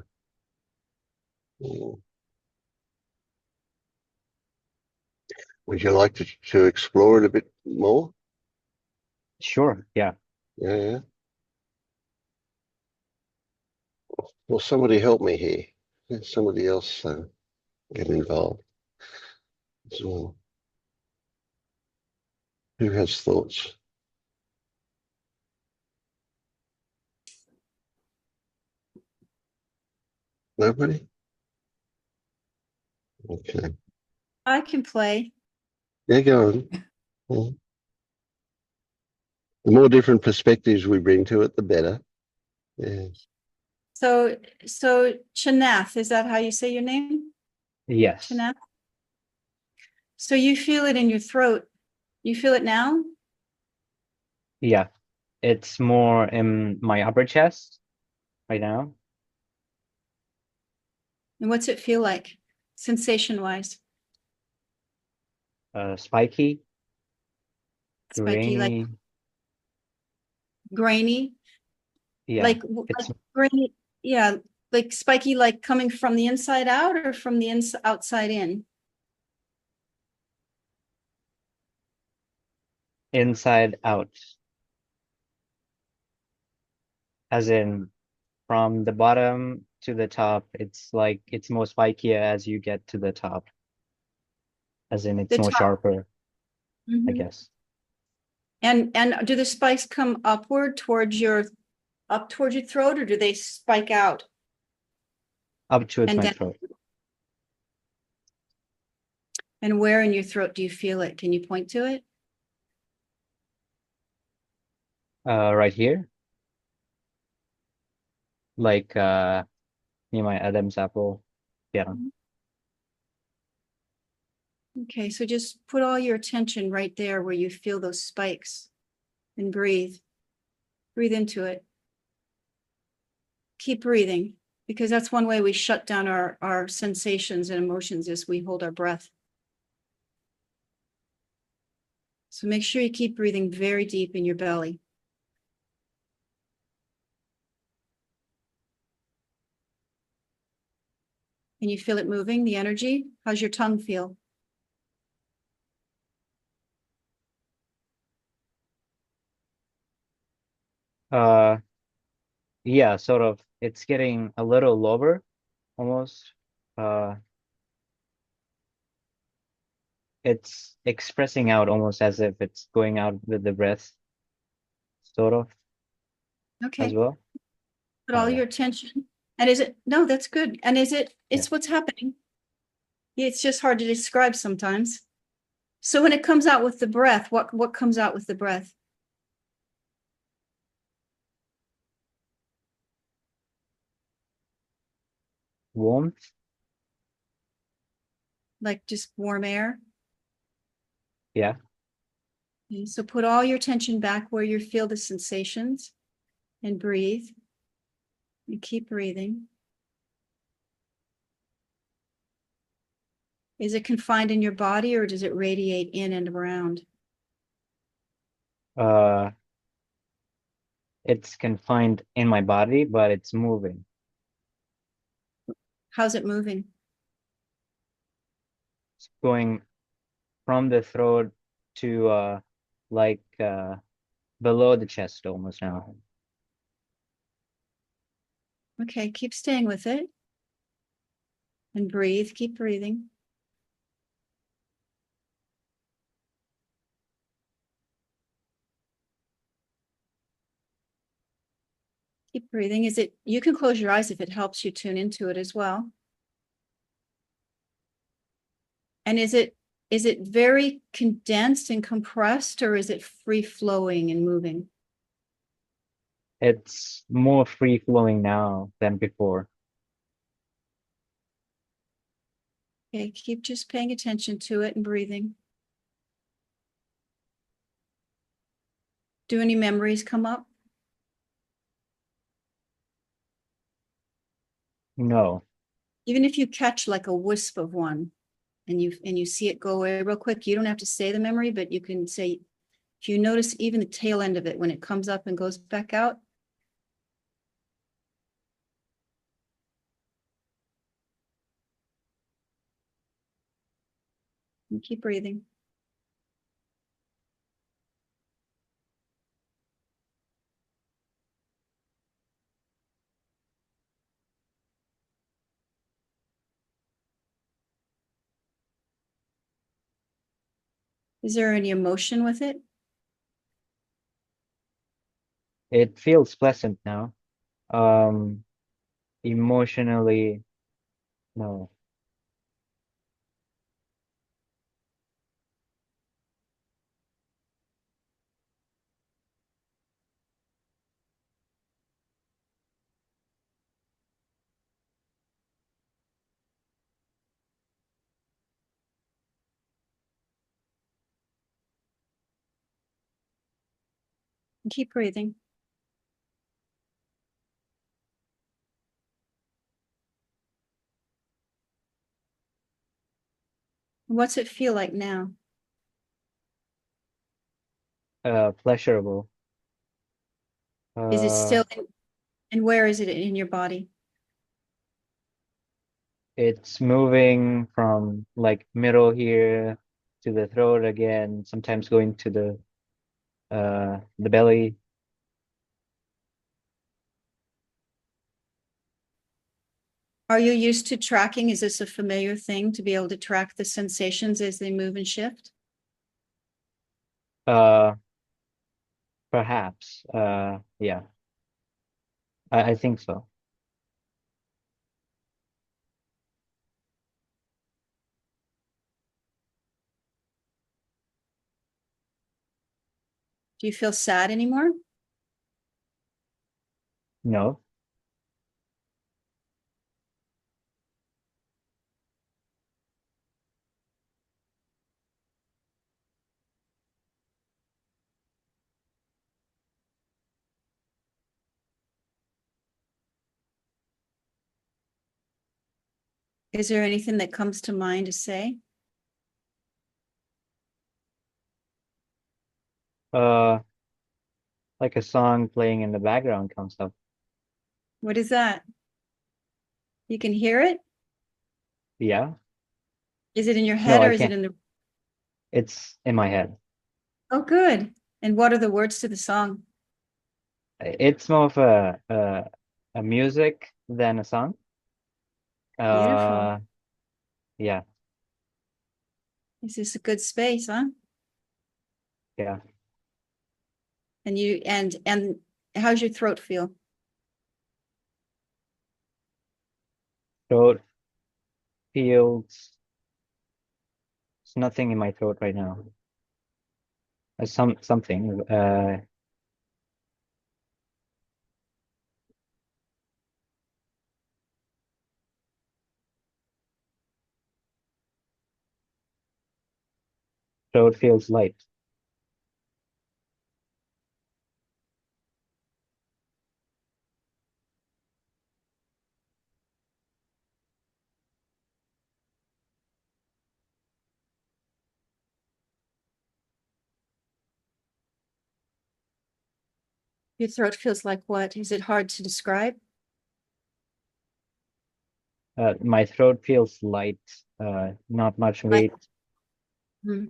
Would you like to explore it a bit more? Sure. Yeah. Yeah. Well, somebody help me here. Let somebody else get involved as well. Who has thoughts? Nobody? Okay. I can play. Yeah, go on. Yeah. The more different perspectives we bring to it, the better. Yeah. So Chanath, is that how you say your name? Yes. Chanath? So you feel it in your throat. You feel it now? Yeah. It's more in my upper chest right now. And what's it feel like, sensation-wise? Spiky. Spiky, like Grainy. grainy? Yeah. Like It's grainy, yeah, like spiky, like coming from the inside out or from the outside in? inside out. As in from the bottom to the top, it's like it's more spikier as you get to the top. As in it's The more top. sharper, I Mhm. guess. And do the spikes come upward towards your throat, or do they spike out Up towards and my down? throat. And where in your throat do you feel it? Can you point to it? Right here. Like near my Adam's apple. Yeah. Okay, so just put all your attention right there where you feel those spikes and breathe. Breathe into it. Keep breathing, because that's one way we shut down our sensations and emotions is we hold our breath. So make sure you keep breathing very deep in your belly. Can you feel it moving, the energy? How's your tongue feel? Yeah, sort of. It's getting a little lower, almost. It's expressing out almost as if it's going out with the breath, sort of, as Okay, well. put all yeah. your attention. And is it, no, that's good. And is it, it's Yeah. what's happening. It's just hard to describe sometimes. So when it comes out with the breath, what comes out with the breath? Warmth. Like just warm air? Yeah. Okay, so put all your attention back where you feel the sensations and breathe. And keep breathing. Is it confined in your body or does it radiate in and around? It's confined in my body, but it's moving. How's it moving? It's going from the throat to like below the chest almost now. Okay, keep staying with it. And breathe, keep breathing. Keep breathing. Is it, you can close your eyes if it helps you tune into it as well. And is it very condensed and compressed or is it free flowing and moving? It's more free flowing now than before. Okay, keep just paying attention to it and breathing. Do any memories come up? No. Even if you catch like a wisp of one and you see it go away real quick, you don't have to say the memory, but you can say, if you notice even the tail end of it, when it comes up and goes back out, and keep breathing. Is there any emotion with it? It feels pleasant now. Emotionally, no. And keep breathing. What's it feel like now? Pleasurable. Is it still, and where is it in your body? It's moving from like middle here to the throat again, sometimes going to the belly. Are you used to tracking? Is this a familiar thing to be able to track the sensations as they move and shift? Perhaps. Yeah. I think so. Do you feel sad anymore? No. Is there anything that comes to mind to say? Like a song playing in the background comes up. What is that? You can hear it? Yeah. Is it in your head No, I or is it can't. in the? It's in my head. Oh, good. And what are the words to the song? It's more of a music than a song. Beautiful. Yeah, Is this a good space, huh? yeah. And you and how's your throat feel? Throat feels. There's nothing in my throat right now. Something. Throat feels light. Your throat feels like what? Is it hard to describe? My throat feels light. Not much weight. Hmm.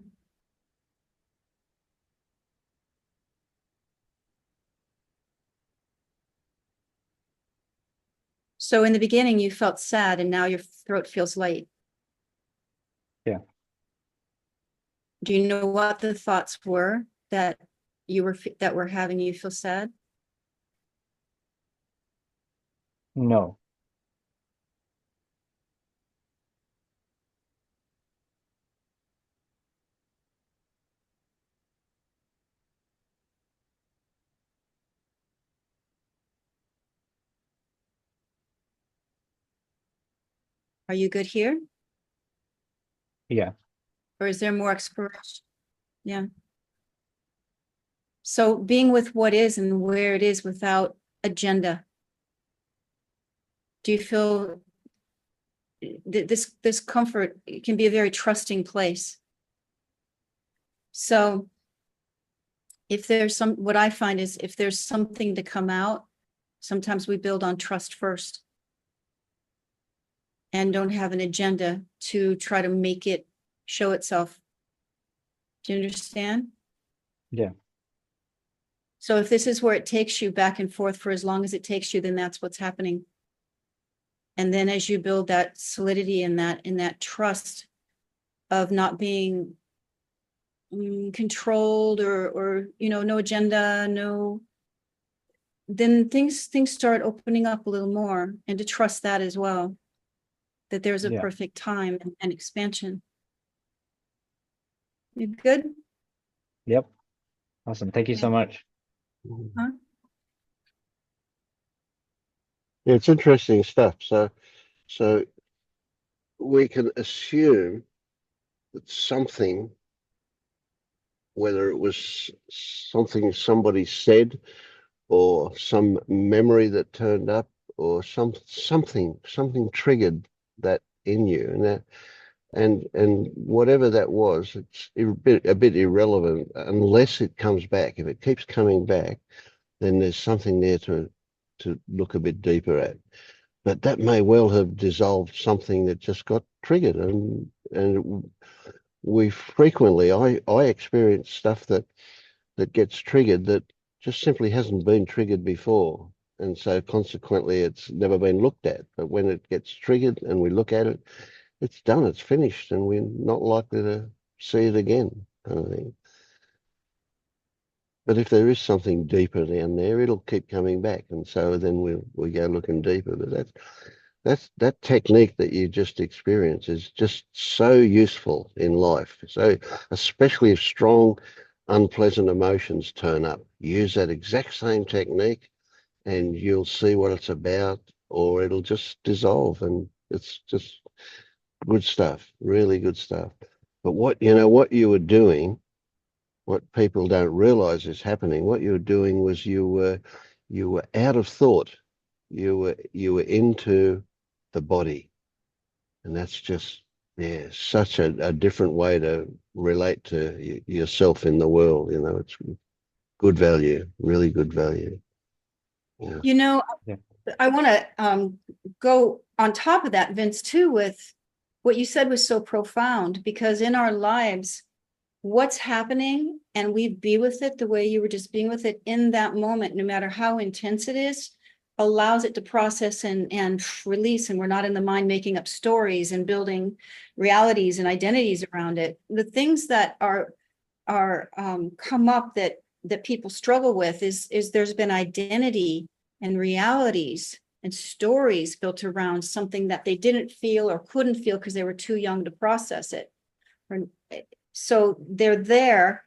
So in the beginning you felt sad and now your throat feels light. Yeah. Do you know what the thoughts were that were having you feel sad? No. Are you good here? Yeah. Or is there more exploration? Yeah. So being with what is and where it is without agenda. Do you feel this comfort? It can be a very trusting place. So if there's what I find is if there's something to come out, sometimes we build on trust first and don't have an agenda to try to make it show itself. Do you understand? Yeah. So if this is where it takes you back and forth for as long as it takes you, then that's what's happening. And then as you build that solidity in that trust of not being controlled or no agenda, then things start opening up a little more, and to trust that as well, that there's a perfect time and expansion. You good? Yep. Awesome. Thank you so much. Huh? Yeah, it's interesting stuff. So we can assume that something, whether it was something somebody said or some memory that turned up or something triggered that in you, and whatever that was, it's a bit irrelevant unless it comes back. If it keeps coming back, then there's something there to look a bit deeper at. But that may well have dissolved something that just got triggered, and we frequently, I experience stuff that gets triggered that just simply hasn't been triggered before, and so consequently it's never been looked at. But when it gets triggered and we look at it, it's done, it's finished, and we're not likely to see it again, kind of thing. But if there is something deeper down there, it'll keep coming back, and so then we go looking deeper. But that technique that you just experienced is just so useful in life. So especially if strong, unpleasant emotions turn up, use that exact same technique, and you'll see what it's about, or it'll just dissolve, and it's just good stuff, really good stuff. But what you were doing, what people don't realize is happening, what you were doing was you were out of thought. You were into the body. And that's just, such a different way to relate to yourself in the world. It's good value, really good value. Yeah. I want to go on top of that, Vince, too, with what you said was so profound, because in our lives, what's happening, and we be with it the way you were just being with it in that moment, no matter how intense it is, allows it to process and release. And we're not in the mind making up stories and building realities and identities around it. The things that are come up that people struggle with is there's been identity and realities and stories built around something that they didn't feel or couldn't feel because they were too young to process it. So they're there,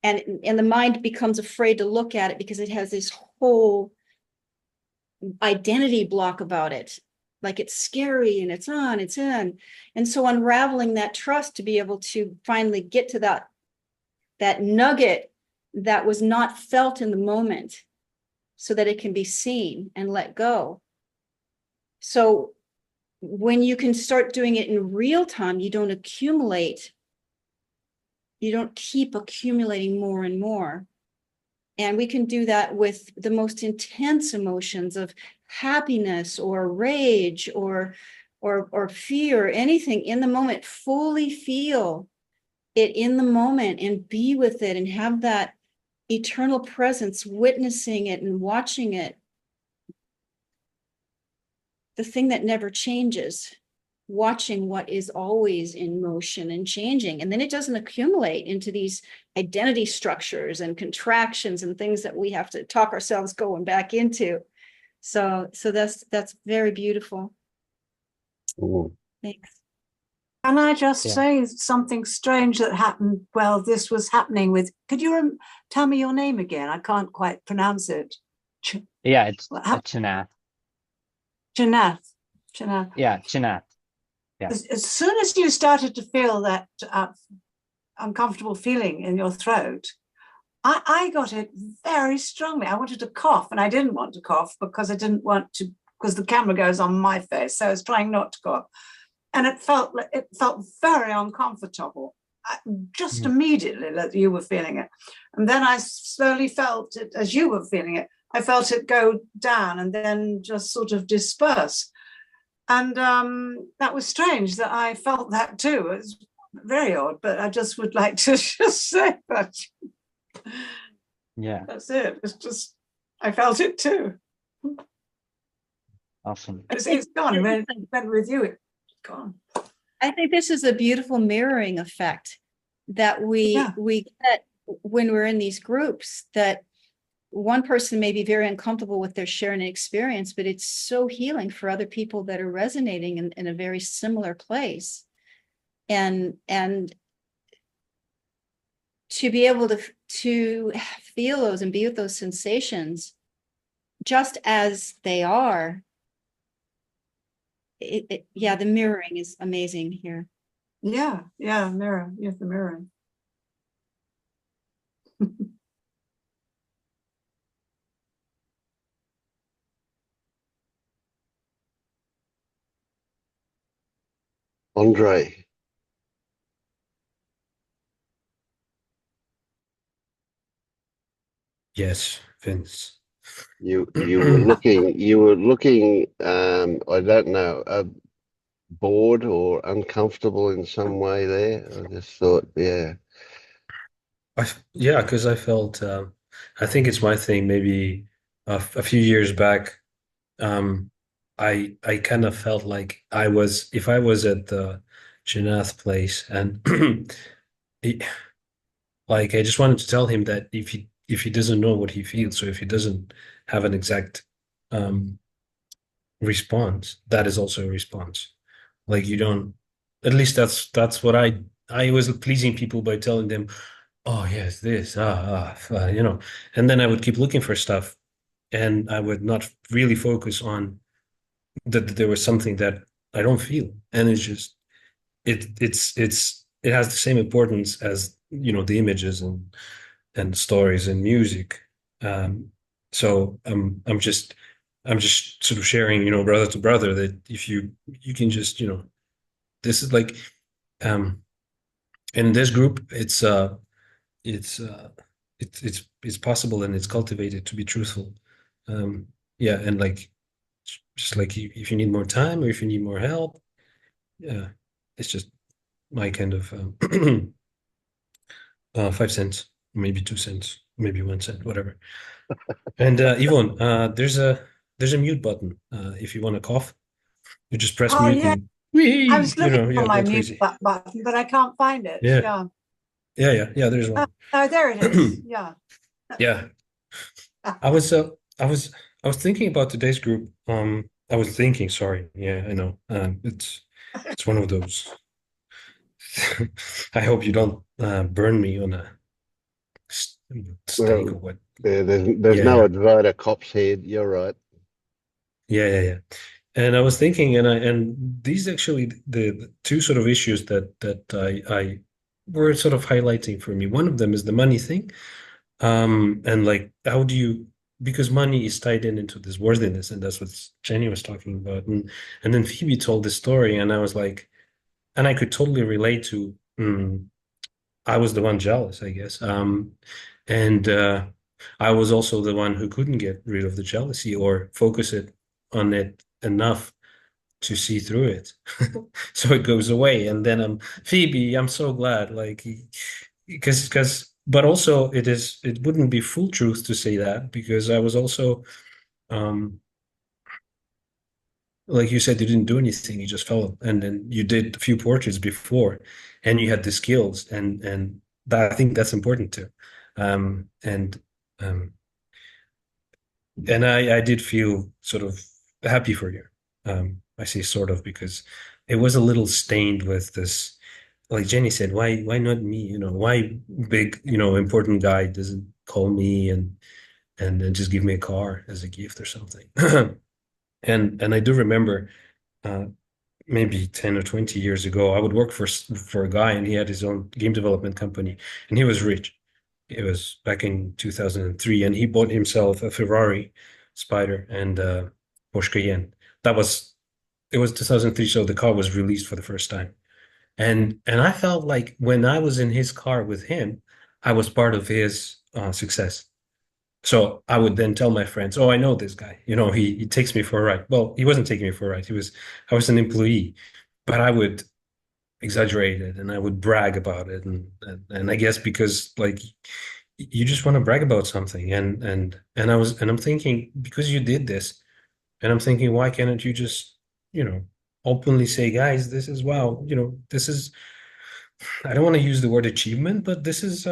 and the mind becomes afraid to look at it because it has this whole identity block about it. Like it's scary and it's on, it's in. And so unraveling that trust to be able to finally get to that nugget that was not felt in the moment, so that it can be seen and let go. So when you can start doing it in real time, you don't accumulate. You don't keep accumulating more and more. And we can do that with the most intense emotions of happiness or rage or fear, anything in the moment. Fully feel it in the moment and be with it and have that eternal presence, witnessing it and watching it. The thing that never changes, watching what is always in motion and changing. And then it doesn't accumulate into these identity structures and contractions and things that we have to talk ourselves going back into. So that's very beautiful. Mm. Thanks. Can I just Yeah. say something strange that happened while this was happening with, could you tell me your name again? I can't quite pronounce it. Yeah, it's What hap- Chinath. Chanath. Yeah, Chinath. Yeah. As soon as you started to feel that uncomfortable feeling in your throat, I got it very strongly. I wanted to cough, and I didn't want to cough because I didn't want to, because the camera goes on my face. So I was trying not to cough. And it felt very uncomfortable. Just immediately that you were feeling it. And then I slowly felt it as you were feeling it. I felt it go down and then just sort of disperse. And that was strange that I felt that too. It's very odd, but I just would like to just say that. Yeah. That's it. It's just, I felt it too. Awesome. It's gone. When it went with you, it's gone. I think this is a beautiful mirroring effect that we get when we're in these groups, that one person may be very uncomfortable with their sharing an experience, but it's so healing for other people that are resonating in a very similar place. And to be able to feel those and be with those sensations just as they are. Yeah, the mirroring is amazing here. Yeah, mirror. Yes, the mirroring. Andre, Yes, Vince. you were looking I don't know, bored or uncomfortable in some way there. I just thought, yeah. Yeah, because I felt, I think it's my thing. Maybe a few years back, I kind of felt like if I was at the Janath place, and like I just wanted to tell him that if he doesn't know what he feels, so if he doesn't have an exact response, that is also a response. Like you don't, at least that's what I was pleasing people by telling them, oh yes, this, and then I would keep looking for stuff, and I would not really focus on that there was something that I don't feel, and it's just it has the same importance as the images and stories and music. So I'm just sort of sharing, brother to brother, that if you can just, this is like, in this group, it's possible and it's cultivated to be truthful. Yeah, and like, just like if you need more time or if you need more help, yeah, It's just my kind of 5 cents, maybe 2 cents, maybe 1 cent, whatever. And Yvonne, there's a mute button. If you want to cough, you just press Oh mute yeah, and wee, I was looking for my go mute crazy. button, but I can't find it. Yeah. Yeah. There's one. Oh, there it is. Yeah. Yeah. I was thinking about today's group. I was thinking, sorry. Yeah, I know. It's one of those. I hope you don't burn me on a stake or what. There's no adverter cop's head. You're right. Yeah. And I was thinking, and these actually the two sort of issues that I were sort of highlighting for me. One of them is the money thing, and like how do you, because money is tied into this worthiness, and that's what Jenny was talking about, and then Phoebe told this story, and I was like, and I could totally relate to. I was the one jealous, I guess, and I was also the one who couldn't get rid of the jealousy or focus on it enough to see through it. So it goes away. And then Phoebe, I'm so glad, like, because but also it wouldn't be full truth to say that, because I was also like you said, you didn't do anything, you just fell, and then you did a few portraits before and you had the skills, and that, I think that's important too. And I did feel sort of happy for you. I say sort of because it was a little stained with this, like Jenny said, why not me? Why big, important guy doesn't call me and then just give me a car as a gift or something. And I do remember maybe 10 or 20 years ago, I would work for a guy, and he had his own game development company, and he was rich. It was back in 2003, and he bought himself a Ferrari Spider and Porsche Cayenne. It was 2003, so the car was released for the first time. And I felt like when I was in his car with him, I was part of his success. So I would then tell my friends, "Oh, I know this guy. He takes me for a ride." Well, he wasn't taking me for a ride. I was an employee, but I would exaggerate it and I would brag about it, and I guess because like you just want to brag about something, and I'm thinking, because you did this, and I'm thinking, why can't you just openly say, guys, this is, wow, this is, I don't want to use the word achievement, but this is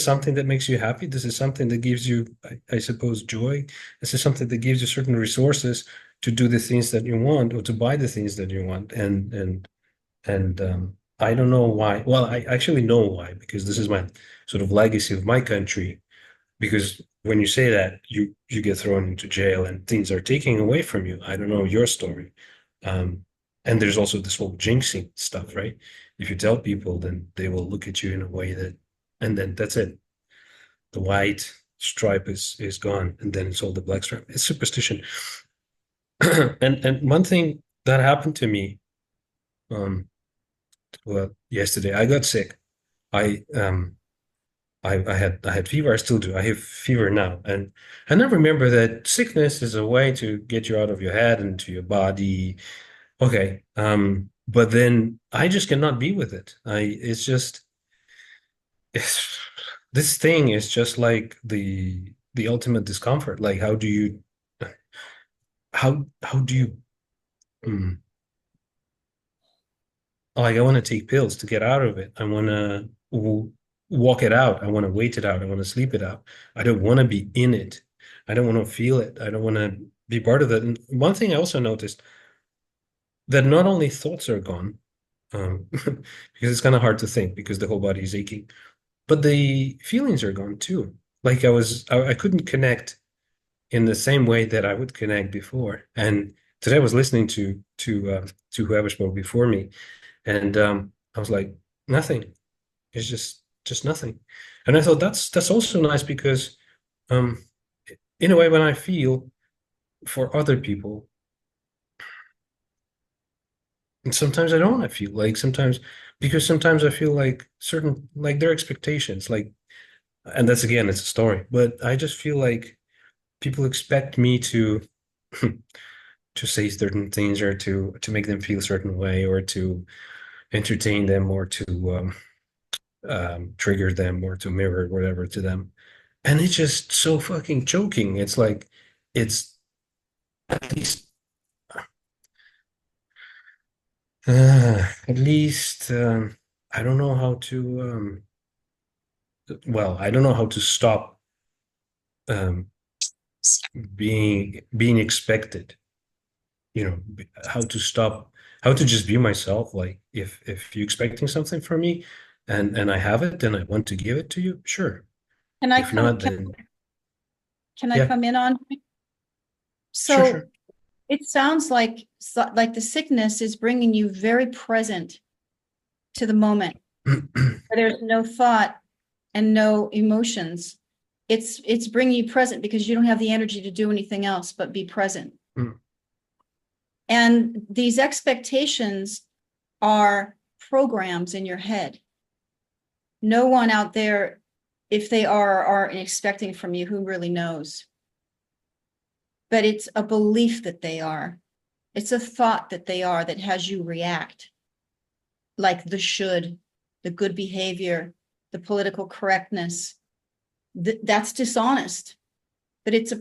something that makes you happy. This is something that gives you, I suppose, joy. This is something that gives you certain resources to do the things that you want, or to buy the things that you want. And I don't know why. Well, I actually know why, because this is my sort of legacy of my country. Because when you say that, you get thrown into jail and things are taken away from you. I don't know your story. And there's also this whole jinxing stuff, right? If you tell people, then they will look at you in a way that, and then that's it. The white stripe is gone, and then it's all the black stripe. It's superstition. And one thing that happened to me, well, yesterday I got sick. I had fever. I still do. I have fever now, and I remember that sickness is a way to get you out of your head and to your body. Okay, but then I just cannot be with it. This thing is just like the ultimate discomfort. Like, how do you like, I want to take pills to get out of it. I want to walk it out. I want to wait it out. I want to sleep it out. I don't want to be in it. I don't want to feel it. I don't want to be part of it. And one thing I also noticed, that not only thoughts are gone, because it's kind of hard to think because the whole body is aching, but the feelings are gone too. Like I couldn't connect in the same way that I would connect before. And today I was listening to whoever spoke before me, and I was like, nothing. It's just nothing. And I thought that's also nice, because in a way, when I feel for other people, and sometimes I don't want to feel like, because sometimes I feel like certain, like their expectations, like, and that's, again, it's a story, but I just feel like people expect me to say certain things, or to make them feel a certain way, or to entertain them, or to trigger them, or to mirror whatever to them. And it's just so fucking choking. It's like, it's at least I don't know how to I don't know how to stop um being expected, how to stop, how to just be myself. Like, if you're expecting something from me, and I have it, and I want to give it to you, sure. Can I If come, not, then can I yeah, come in on? sure, So sure. it sounds like the sickness is bringing you very present to the moment, where there's no thought and no emotions. It's bringing you present because you don't have the energy to do anything else but be present. Mm. And these expectations are programs in your head. No one out there, if they are expecting from you, who really knows? But it's a belief that they are. It's a thought that they are, that has you react. Like the should, the good behavior, the political correctness. That's dishonest. But it's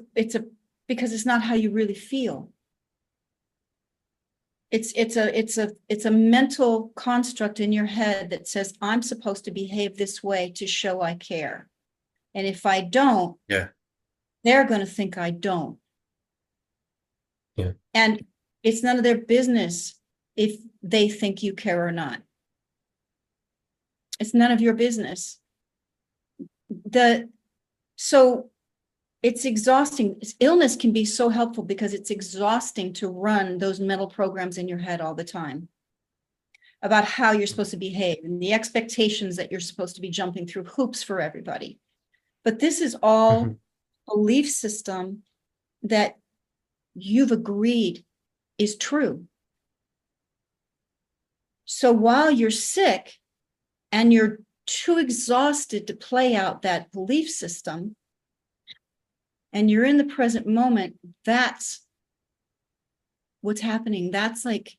because it's not how you really feel. It's a mental construct in your head that says, I'm supposed to behave this way to show I care. And if I don't, Yeah. they're going to think I don't. Yeah. And it's none of their business if they think you care or not. It's none of your business. So it's exhausting. Illness can be so helpful because it's exhausting to run those mental programs in your head all the time about how you're supposed to behave and the expectations that you're supposed to be jumping through hoops for everybody. But this is all belief system that you've agreed is true. So while you're sick and you're too exhausted to play out that belief system, and you're in the present moment, that's what's happening. That's like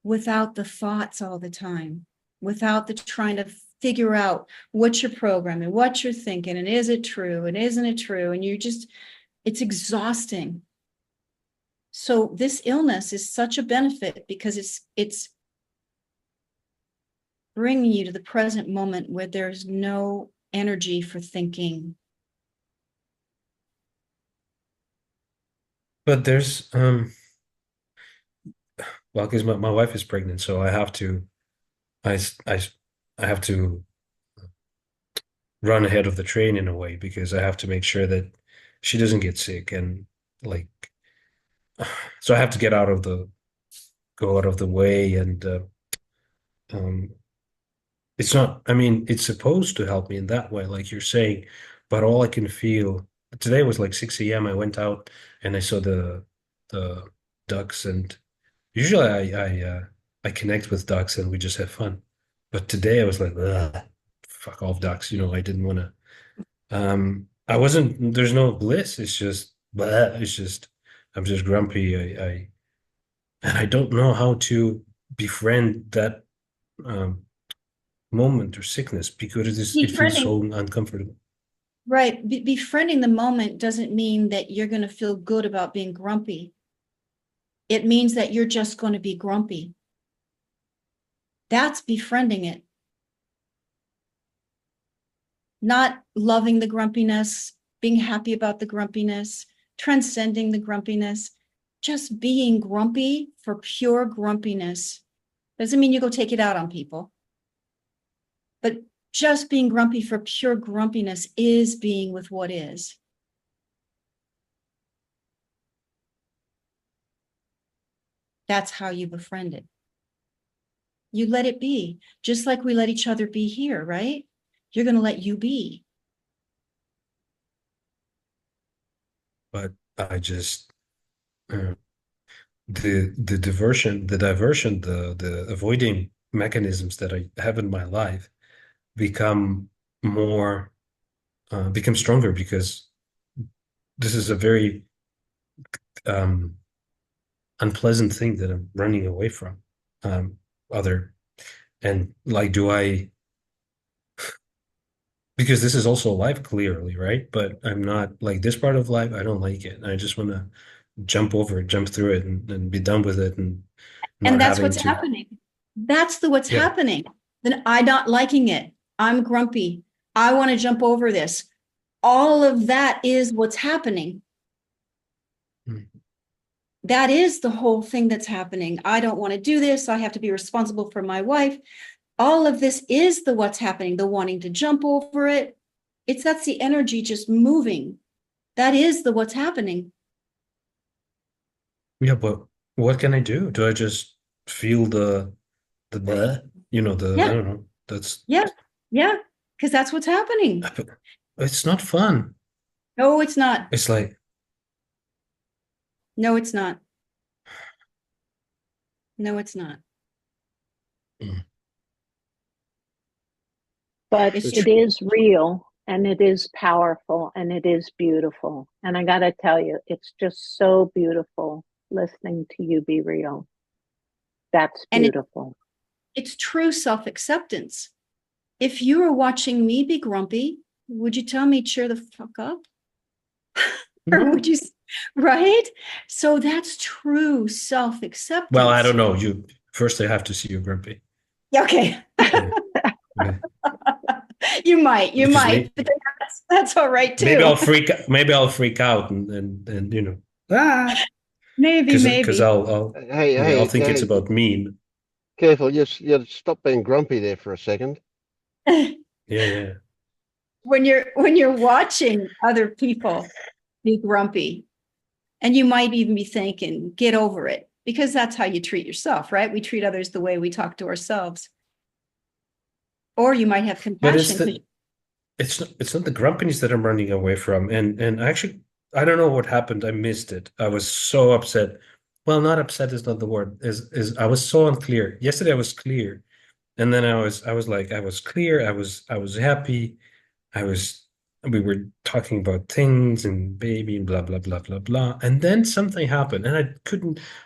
without the thoughts all the time, without the trying to figure out what you're programming, what you're thinking, and is it true, and isn't it true? And it's exhausting. So this illness is such a benefit because it's bringing you to the present moment where there's no energy for thinking. But there's because my wife is pregnant, so I have to I have to run ahead of the train in a way, because I have to make sure that she doesn't get sick, and like, so I have to go out of the way, and it's not, I mean, it's supposed to help me in that way, like you're saying, but all I can feel today was like 6 a.m. I went out and I saw the ducks, and usually I connect with ducks and we just have fun. But today I was like, ugh, fuck off ducks, I didn't want to. I wasn't, there's no bliss. It's just, I'm just grumpy. And I don't know how to befriend that moment or sickness, because it feels so uncomfortable. Right. Befriending the moment doesn't mean that you're going to feel good about being grumpy. It means that you're just going to be grumpy. That's befriending it. Not loving the grumpiness, being happy about the grumpiness, transcending the grumpiness, just being grumpy for pure grumpiness. Doesn't mean you go take it out on people. But just being grumpy for pure grumpiness is being with what is. That's how you befriend it. You let it be, just like we let each other be here, right? You're going to let you be. But I just, the diversion, the avoiding mechanisms that I have in my life become stronger, because this is a very unpleasant thing that I'm running away from. And like, because this is also life clearly, right? But I'm not like this part of life. I don't like it. I just want to jump over it, jump through it, and be done with it, and not And that's having what's to. happening. That's what's Yeah. happening. Then I'm not liking it. I'm grumpy. I want to jump over this. All of that is what's happening. Hmm. That is the whole thing that's happening. I don't want to do this. I have to be responsible for my wife. All of this is the what's happening, the wanting to jump over it. That's the energy just moving. That is the what's happening. Yeah, but what can I do? Do I just feel the bleh? I don't know. That's Yeah, because that's what's happening. It's not fun. No, it's not. It's like, No, it's not. No, it's not. But It's it is real and it is powerful and it is beautiful. And I got to tell you, it's just so beautiful listening to you be real. That's beautiful. It's true self-acceptance. If you were watching me be grumpy, would you tell me cheer the fuck up? Or would you, right? So that's true self-acceptance. well, I don't know. First I have to see you grumpy. Okay. Yeah. You might, Because but that's all right too. Maybe I'll freak out and Maybe. because I'll think it's about me. Careful, you stop being grumpy there for a second. Yeah. When you're watching other people be grumpy, and you might even be thinking, get over it, because that's how you treat yourself, right? We treat others the way we talk to ourselves. Or you might have compassion. But it's not the grumpiness that I'm running away from. And actually, I don't know what happened. I missed it. I was so upset. Well, not upset is not the word. Is I was so unclear. Yesterday I was clear. And then I was like, I was clear. I was happy. We were talking about things and baby and blah, blah, blah, blah, blah. And then something happened and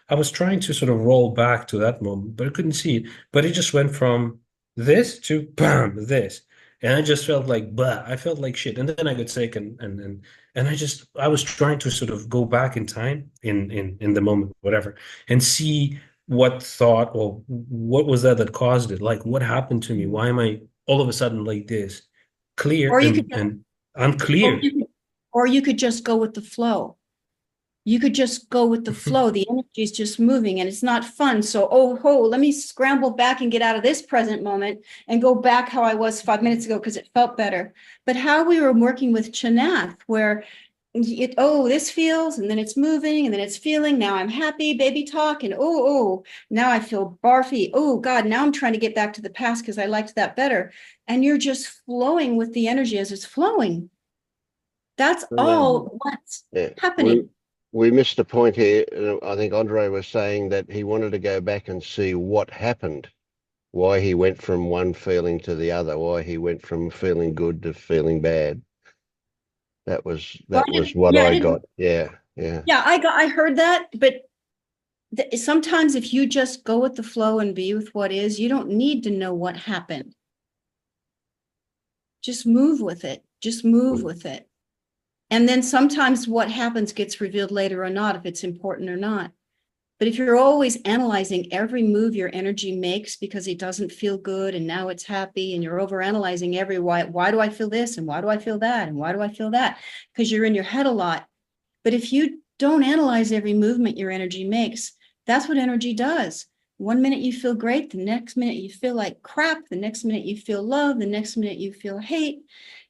I was trying to sort of roll back to that moment, but I couldn't see it. But it just went from this to bam, this. And I just felt like, blah, I felt like shit. And then I got sick and I was trying to sort of go back in time in the moment, whatever, and see what thought or what was that caused it? Like, what happened to me? Why am I all of a sudden like this? Clear Or you and unclear. Or you could just go with the flow. You could just go with the flow. The energy is just moving and it's not fun. So, let me scramble back and get out of this present moment and go back how I was 5 minutes ago because it felt better. But how we were working with Chanath, where this feels, and then it's moving, and then it's feeling. Now I'm happy, baby talk, and now I feel barfy. Oh God, now I'm trying to get back to the past because I liked that better. And you're just flowing with the energy as it's flowing. That's all what's happening. We missed a point here. I think Andre was saying that he wanted to go back and see what happened, why he went from one feeling to the other, why he went from feeling good to feeling bad. That was what I got. Yeah. Yeah, I heard that, but sometimes if you just go with the flow and be with what is, you don't need to know what happened. Just move with it. Just move with it. And then sometimes what happens gets revealed later or not, if it's important or not. But if you're always analyzing every move your energy makes because it doesn't feel good and now it's happy, and you're overanalyzing every why do I feel this and why do I feel that and why do I feel that? Because you're in your head a lot. But if you don't analyze every movement your energy makes, that's what energy does. 1 minute you feel great, the next minute you feel like crap, the next minute you feel love, the next minute you feel hate.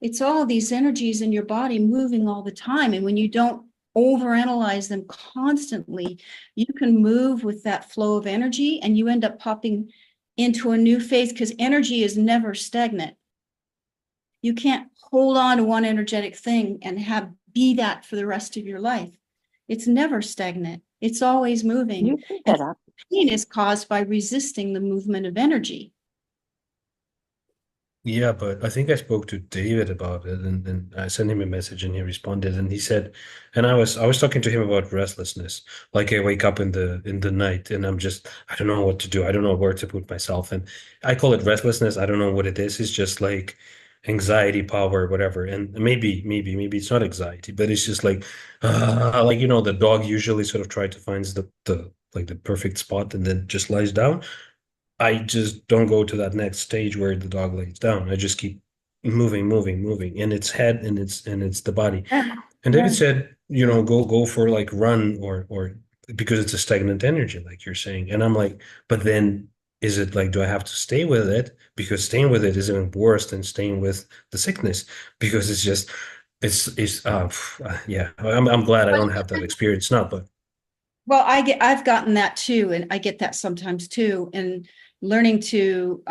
It's all these energies in your body moving all the time. And when you don't overanalyze them constantly, you can move with that flow of energy and you end up popping into a new phase, because energy is never stagnant. You can't hold on to one energetic thing and be that for the rest of your life. It's never stagnant. It's always moving. You can get up. Pain is caused by resisting the movement of energy. Yeah, but I think I spoke to David about it, and I sent him a message and he responded, and he said, and I was talking to him about restlessness. Like I wake up in the night and I don't know what to do. I don't know where to put myself. And I call it restlessness. I don't know what it is. It's just like anxiety, power, whatever. And maybe it's not anxiety, but it's just like the dog usually sort of try to find the perfect spot and then just lies down. I just don't go to that next stage where the dog lays down. I just keep moving, and it's head and it's the body. Yeah, And David yeah. said, go for like run or because it's a stagnant energy, like you're saying. And I'm like, but then is it like, do I have to stay with it? Because staying with it is even worse than staying with the sickness because yeah. I'm glad I don't have that experience now, but Well, I've gotten that too, and I get that sometimes too. And learning to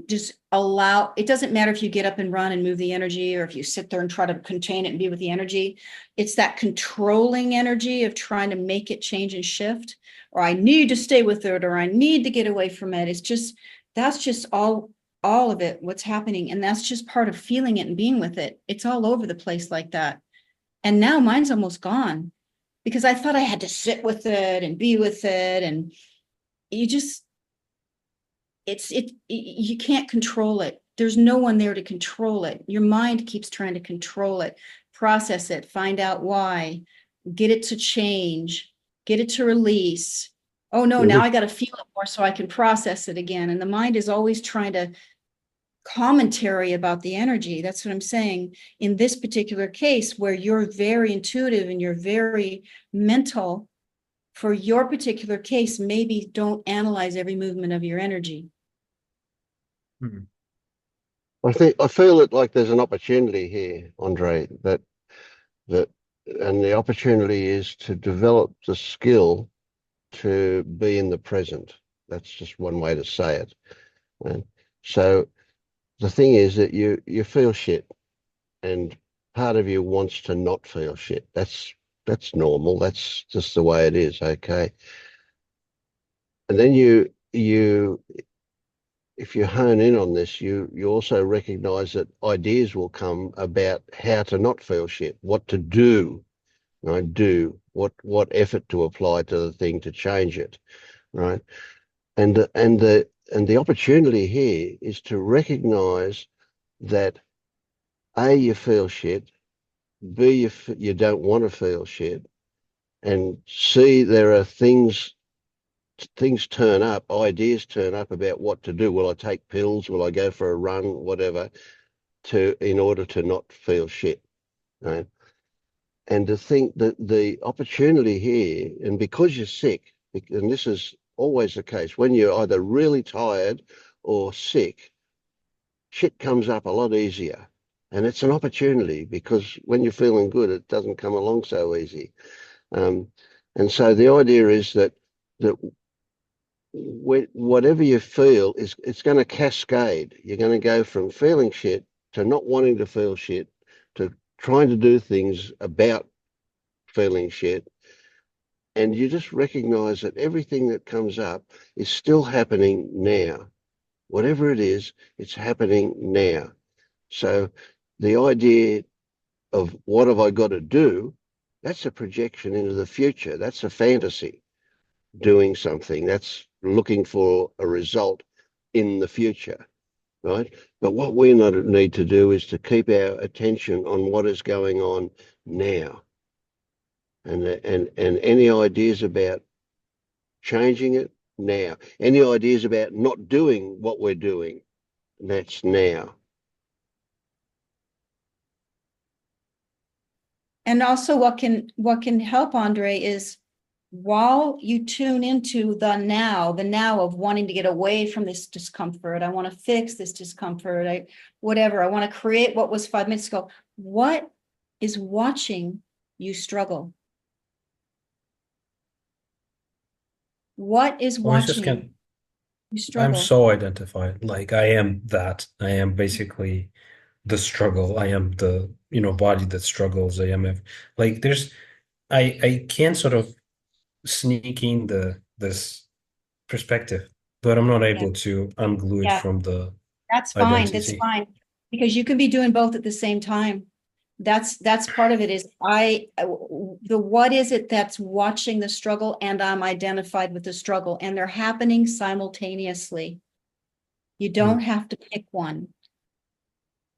just allow, it doesn't matter if you get up and run and move the energy, or if you sit there and try to contain it and be with the energy. It's that controlling energy of trying to make it change and shift, or I need to stay with it, or I need to get away from it. That's just all of it, what's happening. And that's just part of feeling it and being with it. It's all over the place like that. And now mine's almost gone, because I thought I had to sit with it and be with it. And you just, you can't control it. There's no one there to control it. Your mind keeps trying to control it, process it, find out why, get it to change, get it to release. Oh no, now I got to feel it more so I can process it again. And the mind is always trying to commentary about the energy. That's what I'm saying. In this particular case, where you're very intuitive and you're very mental, for your particular case, maybe don't analyze every movement of your energy. I feel it like there's an opportunity here, Andre, that and the opportunity is to develop the skill to be in the present. That's just one way to say it. And so the thing is that you feel shit, and part of you wants to not feel shit. That's normal. That's just the way it is. Okay. And then if you hone in on this, you also recognize that ideas will come about how to not feel shit, what to do, right? What effort to apply to the thing to change it, right? And the opportunity here is to recognize that A, you feel shit, B, you don't want to feel shit, and C, there are things turn up, ideas turn up about what to do. Will I take pills? Will I go for a run? Whatever, in order to not feel shit, right? And to think that the opportunity here, and because you're sick, and this is always the case, when you're either really tired or sick, shit comes up a lot easier. And it's an opportunity, because when you're feeling good, it doesn't come along so easy. And so the idea is that whatever you feel it's going to cascade. You're going to go from feeling shit to not wanting to feel shit to trying to do things about feeling shit. And you just recognize that everything that comes up is still happening now. Whatever it is, it's happening now. So the idea of what have I got to do, that's a projection into the future. That's a fantasy. Doing something, that's looking for a result in the future, right? But what we need to do is to keep our attention on what is going on now. And any ideas about changing it, now. Any ideas about not doing what we're doing, that's now. And also what can help, Andre, is while you tune into the now of wanting to get away from this discomfort, I want to fix this discomfort, I want to create what was 5 minutes ago. What is watching you struggle? What is watching you struggle? I'm so identified. Like I am that. I am basically the struggle. I am the, body that struggles. I am like I can't sort of sneak in this perspective, but I'm not able to unglue it from the That's fine. identity. That's fine. Because you can be doing both at the same time. That's part of it is what is it that's watching the struggle and I'm identified with the struggle and they're happening simultaneously. You don't have to pick one.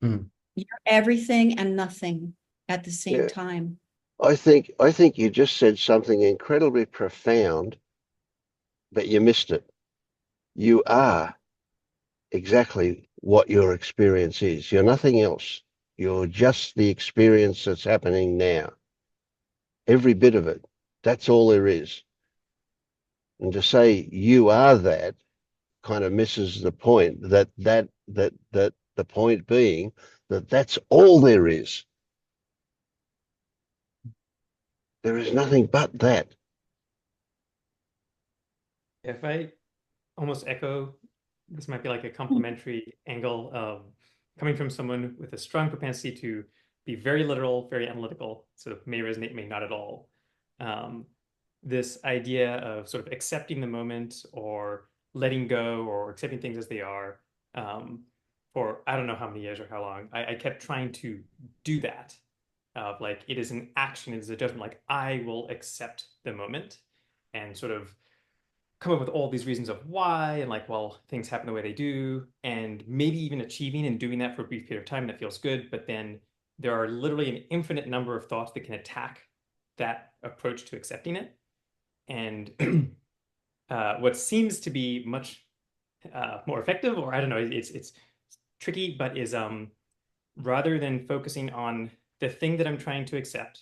You're everything and nothing at the same time. I think you just said something incredibly profound, but you missed it. You are exactly what your experience is. You're nothing else. You're just the experience that's happening now. Every bit of it. That's all there is. And to say you are that kind of misses the point. That the point being that that's all there is. There is nothing but that. If I almost echo, this might be like a complementary angle coming from someone with a strong propensity to be very literal, very analytical, sort of may resonate, may not at all. This idea of sort of accepting the moment or letting go or accepting things as they are for I don't know how many years or how long. I kept trying to do that. Like it is an action, it is a judgment, like I will accept the moment and sort of come up with all these reasons of why and like, well, things happen the way they do, and maybe even achieving and doing that for a brief period of time that feels good, but then there are literally an infinite number of thoughts that can attack that approach to accepting it. And what seems to be much more effective, or I don't know, it's tricky, but is rather than focusing on the thing that I'm trying to accept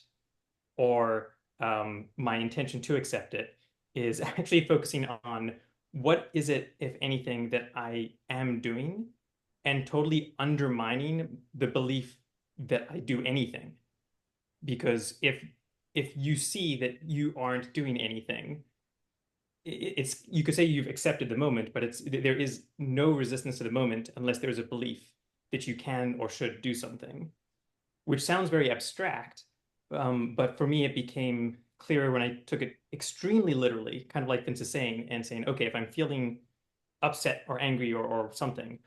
or my intention to accept it, is actually focusing on what is it, if anything, that I am doing, and totally undermining the belief that I do anything. Because if you see that you aren't doing anything, it's you could say you've accepted the moment, but there is no resistance to the moment unless there is a belief that you can or should do something, which sounds very abstract. But for me, it became clearer when I took it extremely literally, kind of like Vince is saying, and saying, okay, if I'm feeling upset or angry or something,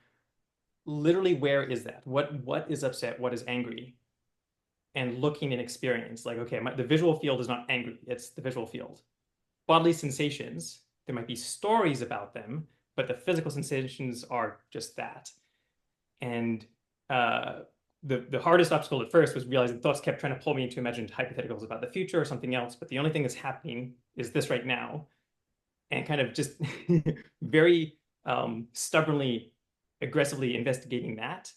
literally, where is that? What is upset? What is angry? And looking in experience, like, okay, the visual field is not angry, it's the visual field. Bodily sensations, there might be stories about them, but the physical sensations are just that. And the hardest obstacle at first was realizing thoughts kept trying to pull me into imagined hypotheticals about the future or something else, but the only thing that's happening is this right now. And kind of just very stubbornly, aggressively investigating that,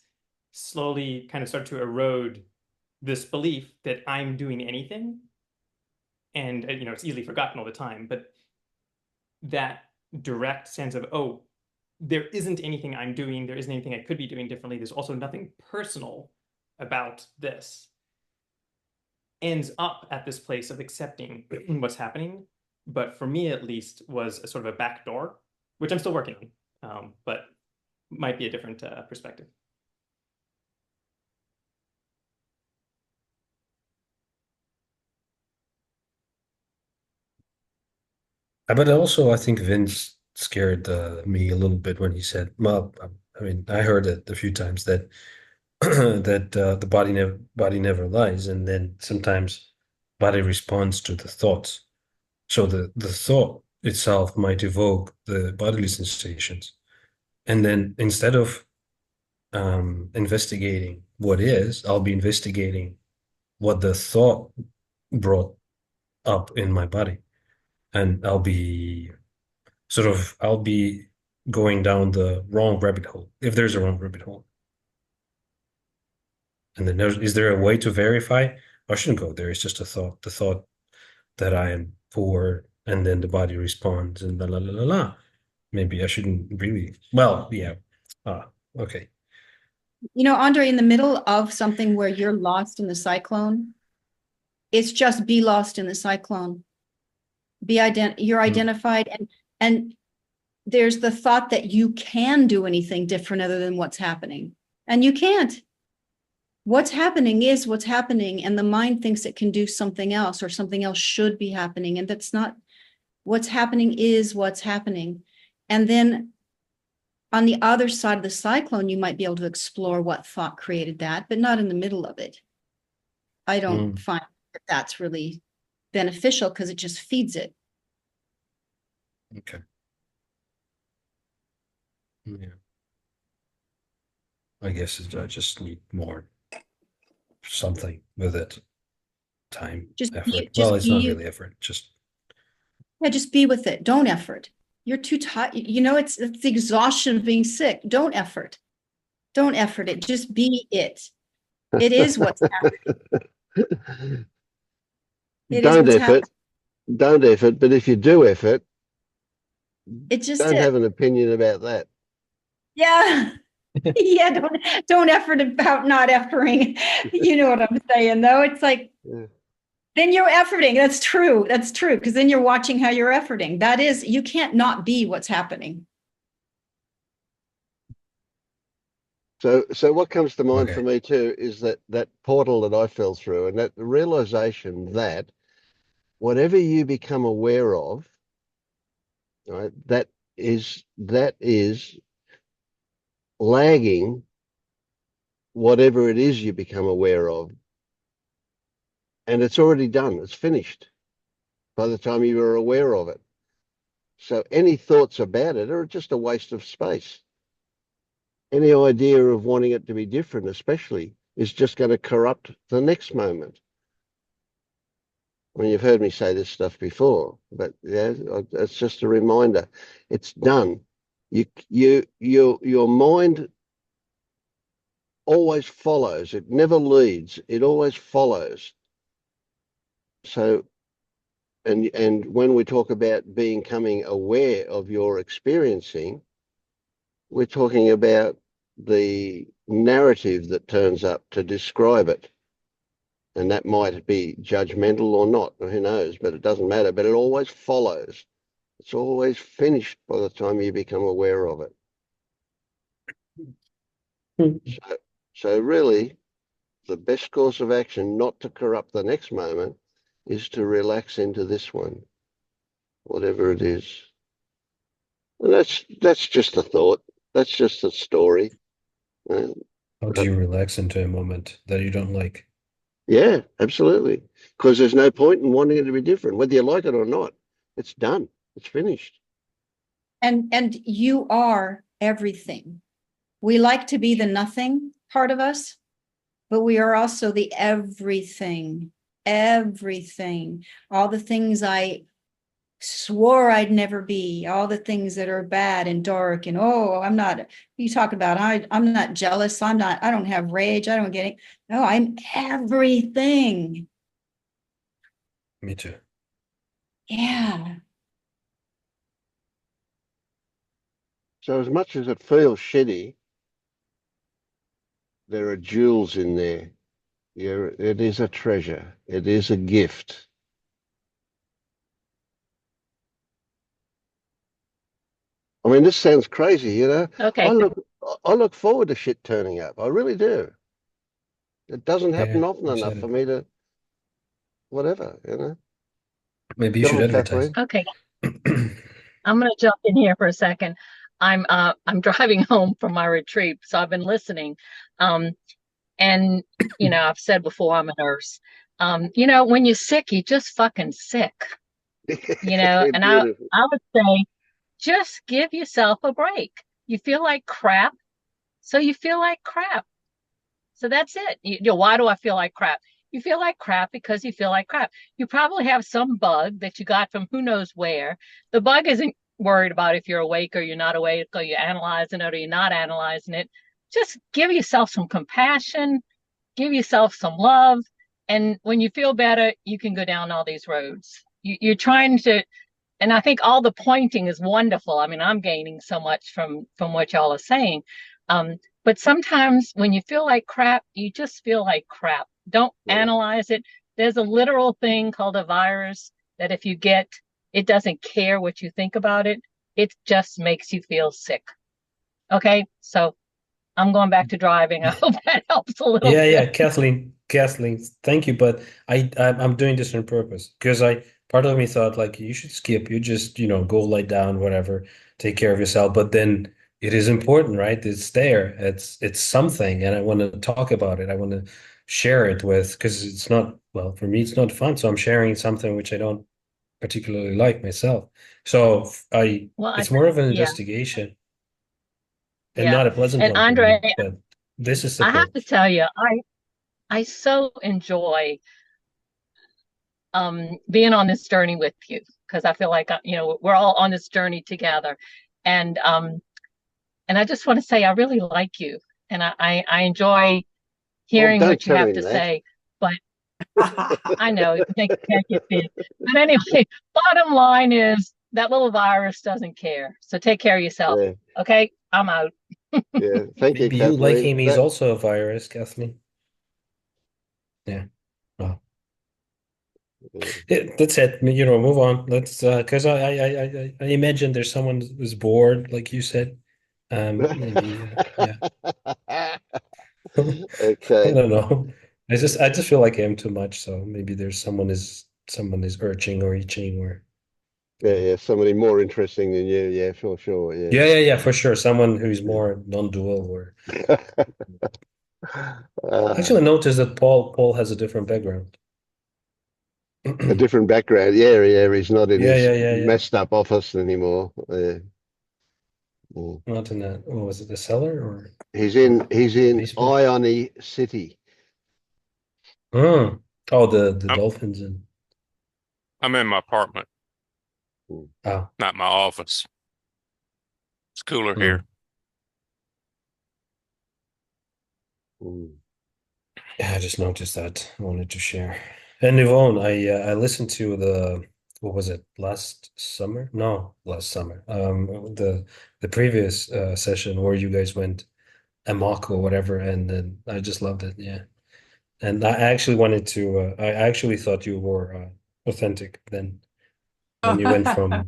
slowly kind of start to erode this belief that I'm doing anything. And it's easily forgotten all the time, but that direct sense of, oh, there isn't anything I'm doing, there isn't anything I could be doing differently, there's also nothing personal about this, ends up at this place of accepting what's happening. But for me, at least, was a sort of a back door, which I'm still working on, but might be a different perspective. But also, I think Vince scared me a little bit when he said, well, I mean, I heard it a few times that that the body never lies, and then sometimes body responds to the thoughts. So the thought itself might evoke the bodily sensations, and then instead of investigating what is, I'll be investigating what the thought brought up in my body, and I'll be going down the wrong rabbit hole, if there's a wrong rabbit hole. And then is there a way to verify? I shouldn't go there. It's just a thought. The thought that I am poor, and then the body responds, and la la la la la. Maybe I shouldn't really. Well, yeah. Okay. Andre, in the middle of something where you're lost in the cyclone, it's just be lost in the cyclone. You're identified, and there's the thought that you can do anything different other than what's happening, and you can't. What's happening is what's happening, and the mind thinks it can do something else, or something else should be happening, and that's not what's happening. Is what's happening. And then on the other side of the cyclone, you might be able to explore what thought created that, but not in the middle of it. I don't find that that's really beneficial because it just feeds it. Okay. Yeah. I guess I just need more something with it. Time, effort. Well, it's not really effort, just be with it. Don't effort. You're too tired. You know, it's the exhaustion of being sick. Don't effort. Don't effort it. Just be it. It is what's happening. Don't effort. Don't effort. But if you do effort, it just don't have an opinion about that. Yeah. Yeah, don't effort about not efforting. You know what I'm saying, though. It's like, then you're efforting. That's true. That's true. Because then you're watching how you're efforting. That is, you can't not be what's happening. So what comes to mind for me too is that portal that I fell through, and that the realization that whatever you become aware of, right, that is lagging whatever it is you become aware of. And it's already done. It's finished by the time you were aware of it. So any thoughts about it are just a waste of space. Any idea of wanting it to be different, especially, is just going to corrupt the next moment. I mean, you've heard me say this stuff before, but yeah, it's just a reminder. It's done. Your mind always follows. It never leads. It always follows. So, and when we talk about becoming aware of your experiencing, we're talking about the narrative that turns up to describe it. And that might be judgmental or not, who knows, but it doesn't matter. But it always follows. It's always finished by the time you become aware of it. So really, the best course of action not to corrupt the next moment is to relax into this one, whatever it is. And that's just a thought. That's just a story. How do you relax into a moment that you don't like? Yeah, absolutely. Because there's no point in wanting it to be different, whether you like it or not. It's done. It's finished. And you are everything. We like to be the nothing part of us, but we are also the everything. Everything. All the things I swore I'd never be, all the things that are bad and dark, and I'm not, you talk about I'm not jealous, I don't have rage, I don't get it. No, I'm everything. Me too. Yeah. So as much as it feels shitty, there are jewels in there. Yeah, it is a treasure. It is a gift. I mean, this sounds crazy, you know. Okay. I look forward to shit turning up. I really do. It doesn't happen often enough for me to, whatever, you know. Maybe you should advertise. Okay. I'm going to jump in here for a second. I'm driving home from my retreat, so I've been listening. And you know, I've said before, I'm a nurse. You know, when you're sick, you're just fucking sick. You know, and I would say, just give yourself a break. You feel like crap, so you feel like crap. So that's it. You know, why do I feel like crap? You feel like crap because you feel like crap. You probably have some bug that you got from who knows where. The bug isn't worried about if you're awake or you're not awake, or you're analyzing it or you're not analyzing it. Just give yourself some compassion, give yourself some love. And when you feel better, you can go down all these roads. You're trying to, and I think all the pointing is wonderful. I mean, I'm gaining so much from what y'all are saying. But sometimes when you feel like crap, you just feel like crap. Don't analyze it. There's a literal thing called a virus that if you get, it doesn't care what you think about it. It just makes you feel sick. Okay, so I'm going back to driving. I hope that helps a little bit. Yeah, Kathleen, thank you. But I'm doing this on purpose because part of me thought like you should skip. You just, you know, go lie down, whatever, take care of yourself. But then it is important, right? It's there. It's something, and I want to talk about it. I want to share it with, because it's not, well, for me, it's not fun. So I'm sharing something which I don't particularly like myself. So it's more of an yeah, investigation and yeah. not a pleasant And one for me, Andre, but this is I have support. to tell you, I so enjoy being on this journey with you, because I feel like we're all on this journey together, and I just want to say I really like you, and I enjoy Oh, hearing don't what you tell have him to that. say. But I know it make you feel. But anyway, bottom line is that little virus doesn't care. So take care of yourself. Yeah, Okay, I'm out. yeah. Thank you, Maybe you like Kathleen. him. He's also a virus, Kathleen. Yeah. Well, that's it. Move on. Let's because I imagine there's someone who's bored, like you said. Maybe yeah. I Okay. don't know. I just feel like I am too much. So maybe there's someone is urging or itching or Yeah. Somebody more interesting than you. Yeah, sure. Yeah. yeah, for sure. Someone who's more non-dual or actually I noticed that Paul has a different background. A different background. Yeah. He's not in his Yeah. messed up office anymore. Yeah. Mm. Not in that. Oh, was it the cellar or He's in basement? Ione City. Oh, the I'm, dolphins and I'm in my apartment, oh. not my office. It's cooler here. Mm. Yeah, I just noticed that. I wanted to share. And Yvonne, I listened to what was it, last summer? No, last summer. The previous session where you guys went amok or whatever, and then I just loved it. Yeah. And I actually wanted to I actually thought you were authentic then when you went from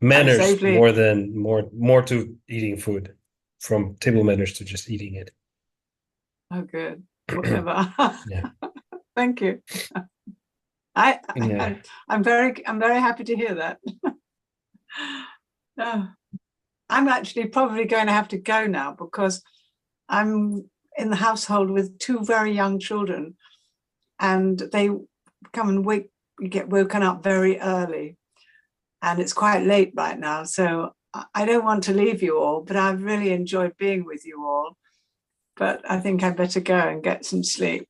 manners Safely. more to eating food, from table manners to just eating it. Oh, good. Whatever. Yeah. Thank you. Yeah. I'm very happy to hear that. No, I'm actually probably going to have to go now because I'm in the household with two very young children, and they come and get woken up very early, and it's quite late right now. So I don't want to leave you all, but I've really enjoyed being with you all. But I think I'd better go and get some sleep.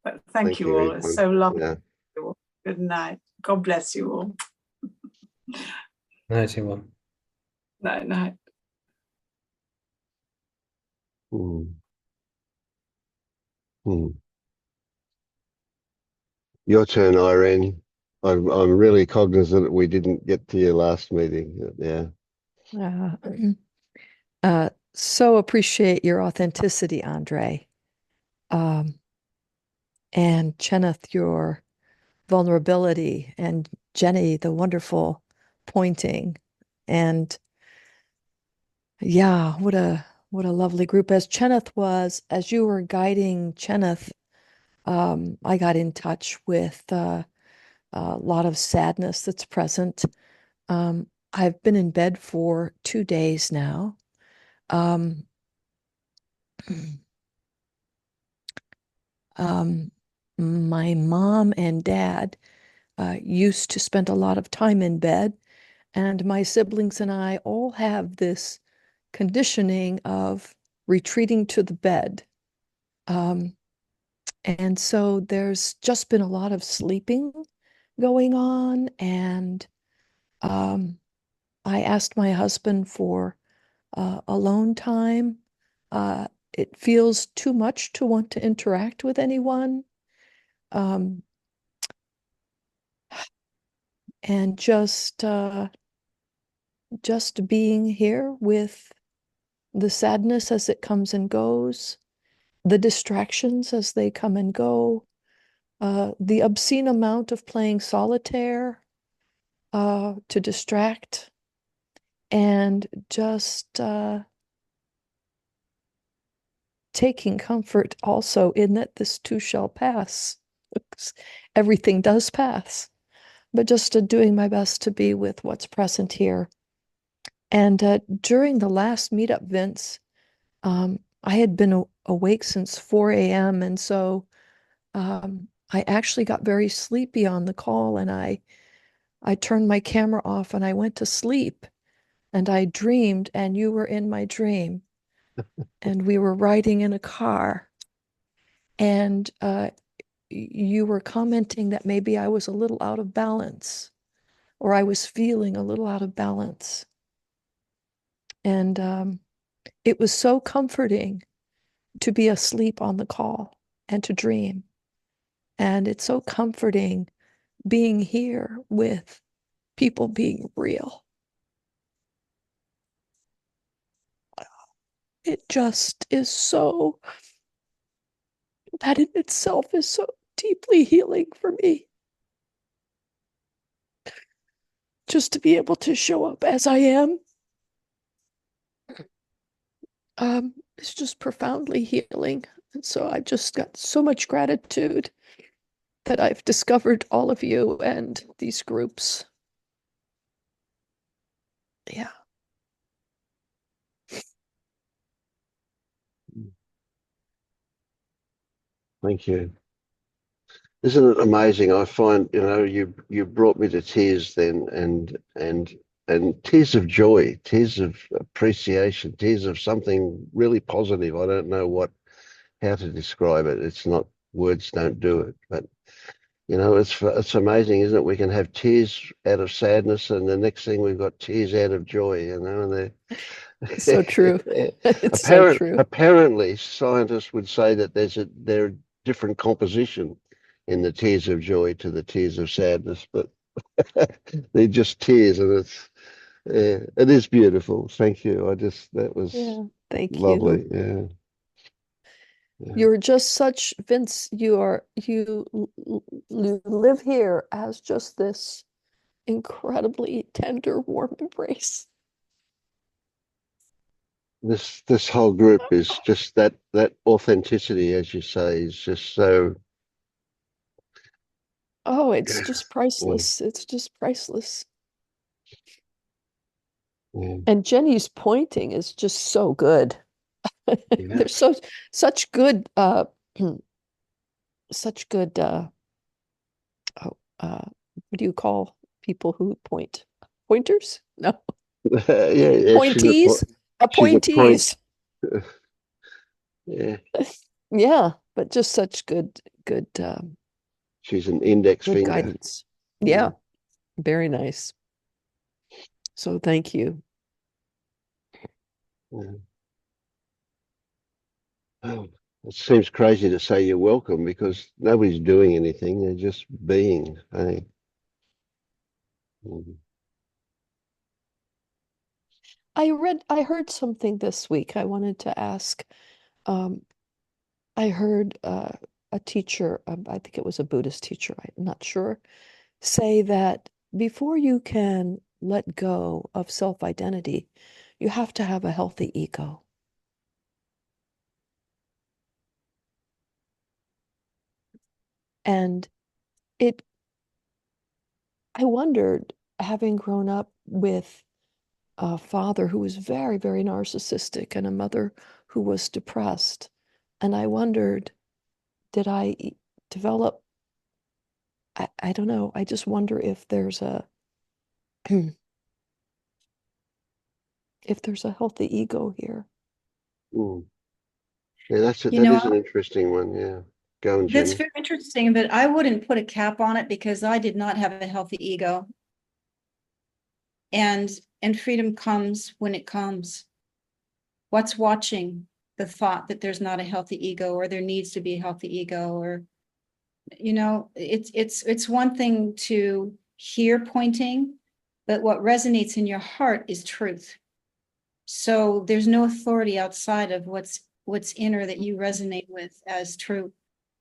But thank you all. It's so lovely. Yeah. Good night. God bless you all. Nice, Yvonne. Night. Your turn, Irene. I'm really cognizant that we didn't get to your last meeting. Yeah. So appreciate your authenticity, Andre. And Kenneth, your vulnerability, and Jenny, the wonderful pointing. And yeah, what a lovely group. As you were guiding Kenneth, I got in touch with a lot of sadness that's present. I've been in bed for 2 days now. My mom and dad used to spend a lot of time in bed, and my siblings and I all have this conditioning of retreating to the bed. And so there's just been a lot of sleeping going on, and I asked my husband for alone time. It feels too much to want to interact with anyone. And just being here with the sadness as it comes and goes, the distractions as they come and go, the obscene amount of playing solitaire to distract, and just taking comfort also in that this too shall pass. Everything does pass, but just doing my best to be with what's present here. And during the last meetup, Vince, I had been awake since 4 a.m. And so I actually got very sleepy on the call, and I turned my camera off and I went to sleep, and I dreamed, and you were in my dream, and we were riding in a car, and you were commenting that maybe I was a little out of balance, or I was feeling a little out of balance. And it was so comforting to be asleep on the call and to dream. And it's so comforting being here with people being real. It just is so, that in itself is so deeply healing for me. Just to be able to show up as I am, it's just profoundly healing. And so I've just got so much gratitude that I've discovered all of you and these groups. Yeah. Thank you. Isn't it amazing? I find, you brought me to tears then, and tears of joy, tears of appreciation, tears of something really positive. I don't know how to describe it. It's not, words don't do it, but it's amazing, isn't it? We can have tears out of sadness, and the next thing we've got tears out of joy, and they're It's so true. It's so true. Apparently, scientists would say that there are different composition in the tears of joy to the tears of sadness, but they're just tears, and it is beautiful. Thank you. That was Thank lovely. you. Yeah. You're just such, Vince, you live here as just this incredibly tender, warm embrace. This whole group is just that authenticity, as you say, is just so. Oh, it's just priceless. It's just priceless. Yeah. And Jenny's pointing is just so good. There's such good such good what do you call people who point? Pointers? No. Yeah, Pointees? Appointees. Yeah. Yeah, but just such good She's an index good finger. guidance. Yeah. Very nice. So thank you. Yeah. Oh, it seems crazy to say you're welcome, because nobody's doing anything. They're just being. Hey? I heard something this week I wanted to ask. I heard a teacher, I think it was a Buddhist teacher, I'm not sure, say that before you can let go of self-identity, you have to have a healthy ego. And I wondered, having grown up with a father who was very, very narcissistic and a mother who was depressed, and I wondered, did I develop, I don't know, I just wonder if there's a if there's a healthy ego here. Yeah, that is an interesting one. Yeah. Go on, That's Jenny. very interesting, but I wouldn't put a cap on it because I did not have a healthy ego. And freedom comes when it comes. What's watching the thought that there's not a healthy ego, or there needs to be a healthy ego, or it's one thing to hear pointing, but what resonates in your heart is truth. So there's no authority outside of what's inner that you resonate with as true.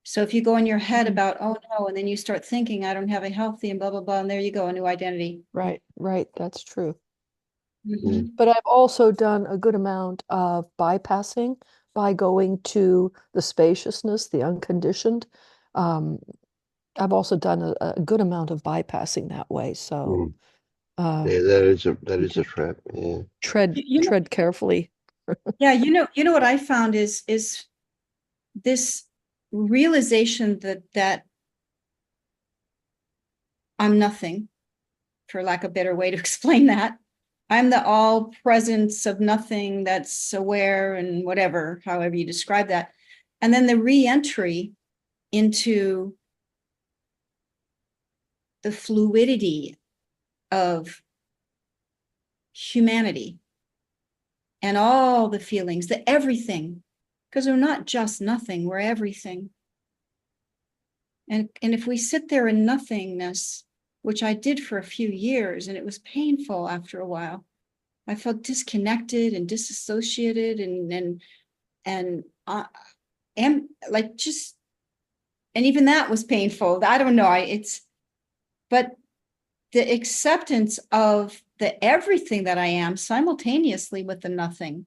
So if you go in your head about, oh no, and then you start thinking, I don't have a healthy and blah, blah, blah, and there you go, a new identity. Right, that's true. Mm-hmm. But I've also done a good amount of bypassing by going to the spaciousness, the unconditioned. I've also done a good amount of bypassing that way. So Yeah, that is a trap. Yeah. tread carefully. Yeah, you know what I found is this realization that I'm nothing, for lack of a better way to explain that. I'm the all presence of nothing that's aware and whatever, however you describe that. And then the re-entry into the fluidity of humanity and all the feelings, the everything, because we're not just nothing, we're everything. And if we sit there in nothingness, which I did for a few years, and it was painful after a while, I felt disconnected and disassociated and like just, and even that was painful. I don't know. But the acceptance of the everything that I am simultaneously with the nothing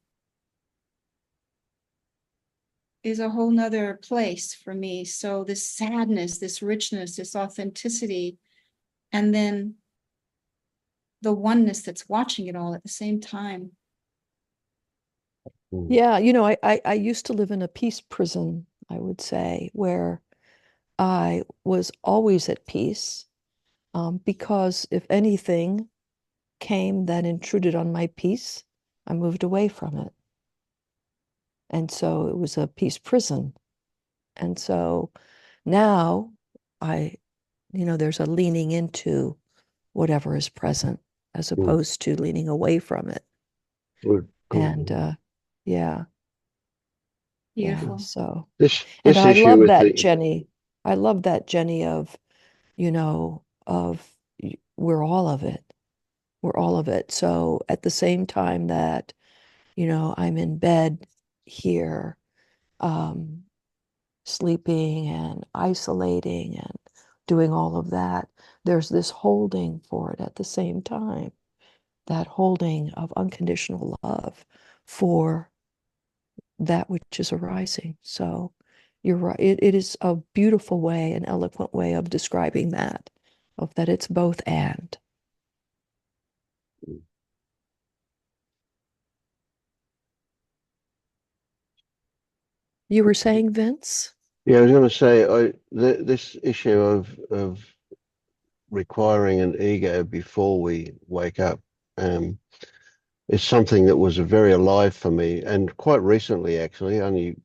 is a whole nother place for me. So this sadness, this richness, this authenticity, and then the oneness that's watching it all at the same time. Yeah, I used to live in a peace prison, I would say, where I was always at peace, because if anything came that intruded on my peace, I moved away from it. And so it was a peace prison. And so now there's a leaning into whatever is present as opposed to leaning away from it. And yeah. Beautiful. Yeah, so This and I issue love with that, Jenny. I love that, Jenny, of we're all of it. We're all of it. So at the same time that, I'm in bed here, sleeping and isolating and doing all of that, there's this holding for it at the same time, that holding of unconditional love for that which is arising. So you're right. It is a beautiful way, an eloquent way of describing that, of that it's both and. You were saying, Vince? Yeah, I was going to say, this issue of requiring an ego before we wake up is something that was very alive for me, and quite recently, actually, only,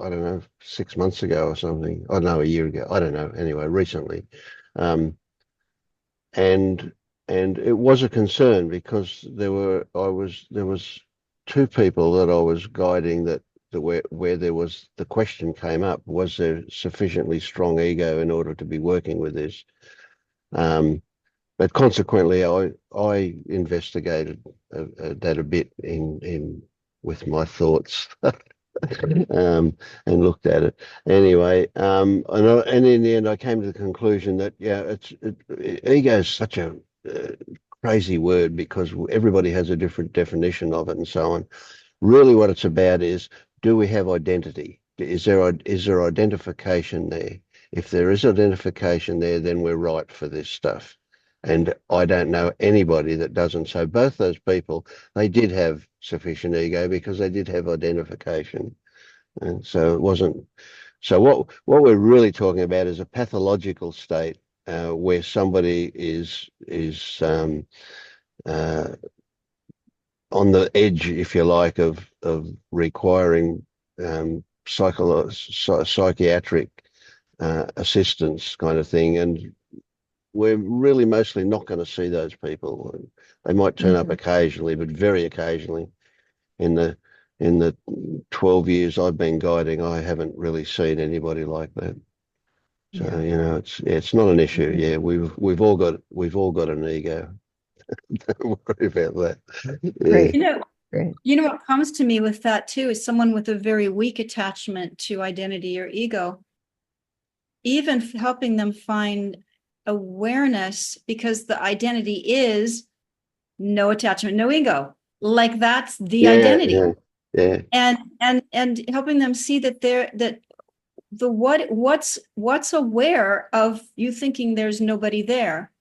I don't know, 6 months ago or something. I don't know, a year ago. I don't know. Anyway, recently, and it was a concern because there was two people that I was guiding that where there was the question came up: was there sufficiently strong ego in order to be working with this? But consequently, I investigated that a bit in with my thoughts. And looked at it anyway. And in the end, I came to the conclusion that ego is such a crazy word because everybody has a different definition of it and so on. Really, what it's about is: do we have identity? Is there identification there? If there is identification there, then we're right for this stuff. And I don't know anybody that doesn't. So both those people, they did have sufficient ego because they did have identification. And so it wasn't. So what we're really talking about is a pathological state where somebody is on the edge, if you like, of requiring psychiatric assistance kind of thing. And we're really mostly not going to see those people. They might turn up occasionally, but very occasionally. In the 12 years I've been guiding, I haven't really seen anybody like that. So it's not an issue. Yeah, we've all got an ego. Don't worry about that. Great. Great. What comes to me with that too is someone with a very weak attachment to identity or ego, even helping them find awareness, because the identity is no attachment, no ego. Like that's the identity. Yeah. And helping them see that what's aware of you thinking there's nobody there.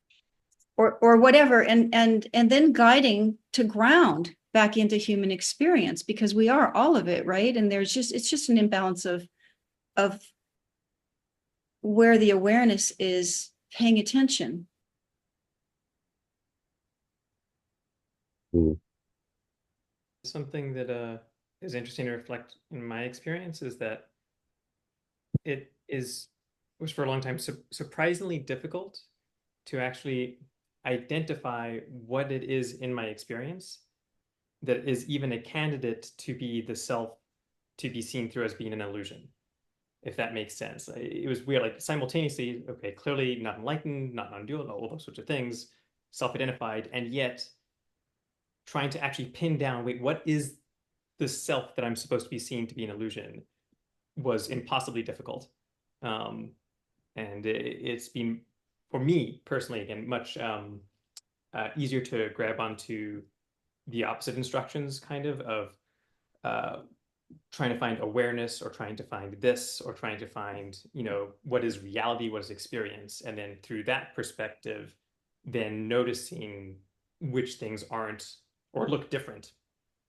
or whatever, and then guiding to ground back into human experience, because we are all of it, right? And it's just an imbalance of where the awareness is paying attention. Something that is interesting to reflect in my experience is that it was for a long time surprisingly difficult to actually identify what it is in my experience that is even a candidate to be the self to be seen through as being an illusion, if that makes sense. It was weird, like simultaneously, okay, clearly not enlightened, not non-dual, all those sorts of things, self-identified, and yet trying to actually pin down, wait, what is the self that I'm supposed to be seeing to be an illusion was impossibly difficult. And it's been, for me personally, again, much easier to grab onto the opposite instructions, kind of trying to find awareness, or trying to find this, or trying to find, what is reality, what is experience, and then through that perspective, then noticing which things aren't or look different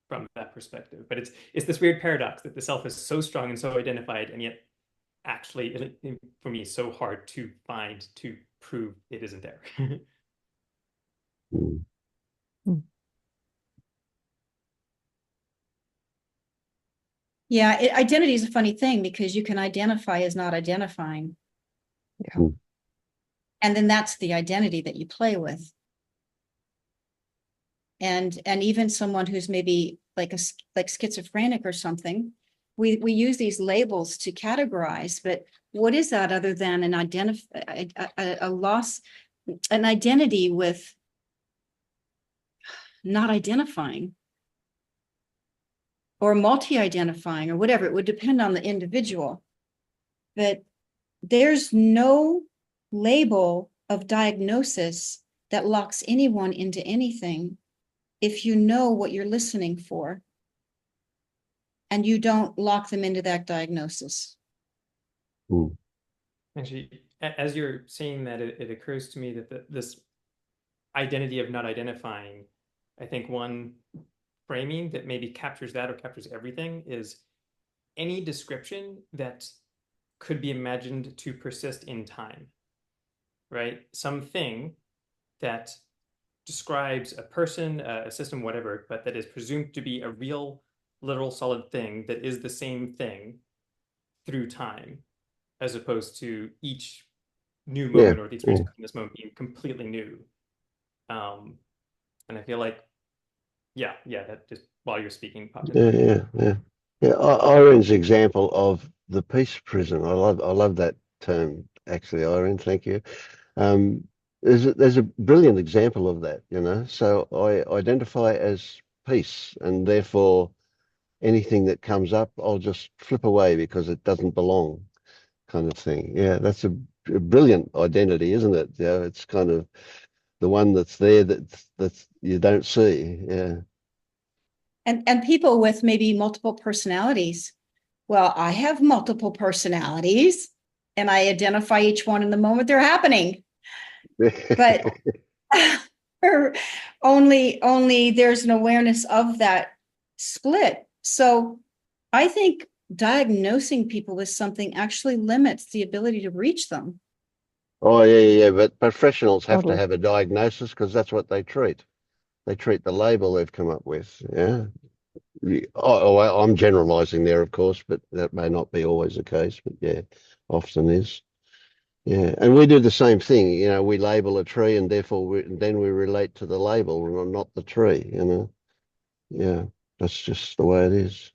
from that perspective. But it's this weird paradox that the self is so strong and so identified, and yet actually, for me, so hard to find, to prove it isn't there. Yeah, identity is a funny thing, because you can identify as not identifying. Yeah. And then that's the identity that you play with. And even someone who's maybe like schizophrenic or something, we use these labels to categorize, but what is that other than an identity with not identifying, or multi-identifying, or whatever? It would depend on the individual. But there's no label of diagnosis that locks anyone into anything if you know what you're listening for, and you don't lock them into that diagnosis. Actually, as you're saying that, it occurs to me that this identity of not identifying, I think one framing that maybe captures that, or captures everything, is any description that could be imagined to persist in time, right? Something that describes a person, a system, whatever, but that is presumed to be a real, literal, solid thing that is the same thing through time, as opposed to each new moment, or the experience in this moment being completely new. And I feel like, yeah, that just while you're speaking popped in. Yeah. Irene's example of the peace prison. I love that term, actually, Irene. Thank you. There's a brilliant example of that, So I identify as peace, and therefore anything that comes up, I'll just flip away because it doesn't belong, kind of thing. Yeah, that's a brilliant identity, isn't it? Yeah, it's kind of the one that's there that you don't see. Yeah. And people with maybe multiple personalities. Well, I have multiple personalities, and I identify each one in the moment they're happening. But only there's an awareness of that split. So I think diagnosing people with something actually limits the ability to reach them. Oh, yeah. But professionals have to have a diagnosis, because that's what they treat. They treat the label they've come up with. Yeah. I'm generalizing there, of course, but that may not be always the case. But yeah, often is. Yeah, and we do the same thing. We label a tree, and therefore then we relate to the label, not the tree. Yeah, that's just the way it is.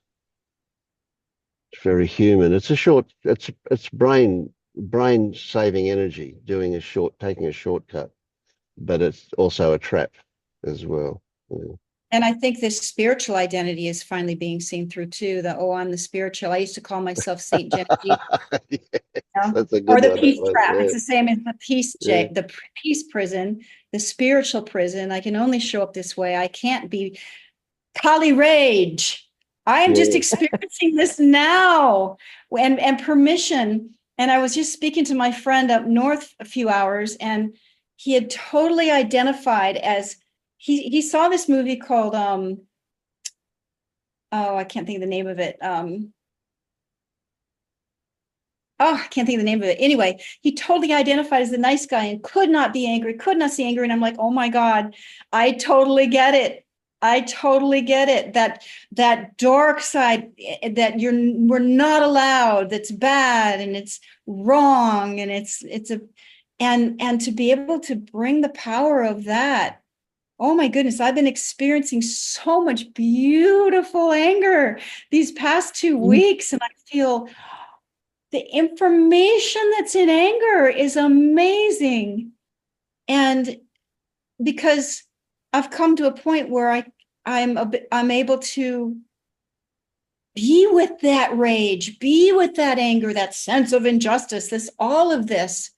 It's very human. It's brain saving energy, taking a shortcut, but it's also a trap as well. Yeah. And I think this spiritual identity is finally being seen through too. I'm the spiritual. I used to call myself Saint Genevieve. That's a good or the one. peace trap. Yeah. It's the same as the the peace prison, the spiritual prison. I can only show up this way. I can't be Kali Rage. I am just experiencing this now, and permission. And I was just speaking to my friend up north a few hours, and he had totally identified as he saw this movie called I can't think of the name of it. I can't think of the name of it. Anyway, he totally identified as the nice guy and could not be angry, could not see anger. And I'm like, oh my God, I totally get it. I totally get it. That dark side that we're not allowed, that's bad and it's wrong. And and to be able to bring the power of that. Oh my goodness, I've been experiencing so much beautiful anger these past 2 weeks. And I feel the information that's in anger is amazing. And because I've come to a point where I'm able to be with that rage, be with that anger, that sense of injustice, all of this,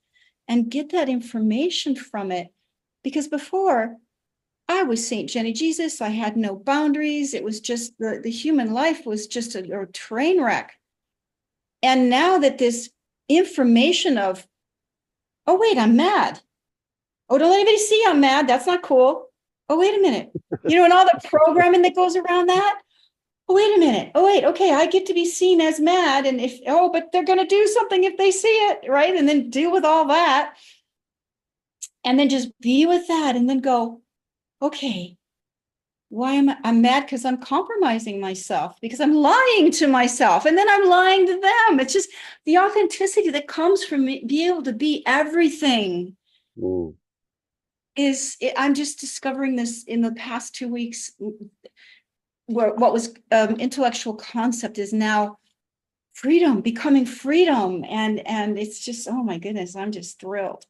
and get that information from it. Because before, I was Saint Jenny Jesus. I had no boundaries. It was just the human life was just a train wreck. And now that this information of, oh, wait, I'm mad. Oh, don't let anybody see I'm mad. That's not cool. Oh, wait a minute. And all the programming that goes around that. Oh, wait a minute. Oh, wait. Okay. I get to be seen as mad. And but they're going to do something if they see it. Right. And then deal with all that. And then just be with that and then go, okay, why am I'm mad? Because I'm compromising myself, because I'm lying to myself, and then I'm lying to them. It's just the authenticity that comes from being able to be everything. I'm just discovering this in the past 2 weeks, where what was intellectual concept is now freedom, becoming freedom. And it's just, oh my goodness, I'm just thrilled.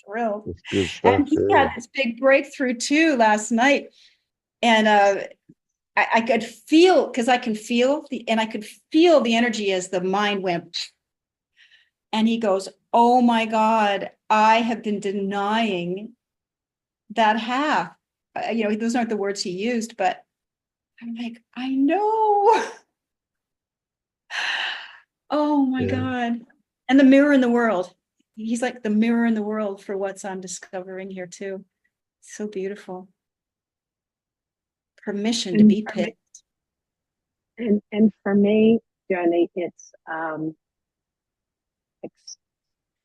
Thrilled. And he had this big breakthrough too last night, and I could feel, because I could feel the energy as the mind went, and he goes, oh my God, I have been denying that half. Those aren't the words he used, but I'm like, I know. Oh my God. And the mirror in the world. He's like the mirror in the world for what I'm discovering here too. So beautiful. Permission to be pissed. And for me, Jenny, it's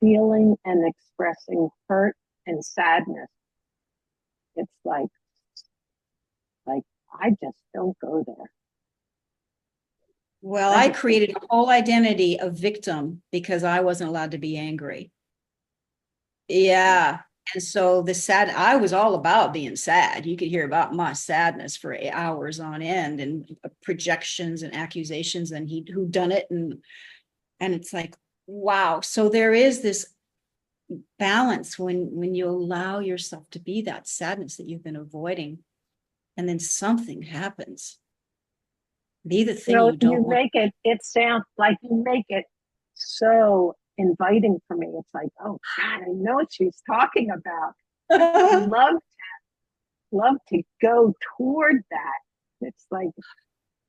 feeling and expressing hurt and sadness. It's like I just don't go there. Well, I created a whole identity of victim because I wasn't allowed to be angry. Yeah. And so I was all about being sad. You could hear about my sadness for hours on end, and projections and accusations and who done it. And it's like, wow. So there is this balance when you allow yourself to be that sadness that you've been avoiding, and then something happens. Be the thing you don't want. It sounds like you make it so inviting for me. It's like, oh God, I know what she's talking about. I love to go toward that. It's like,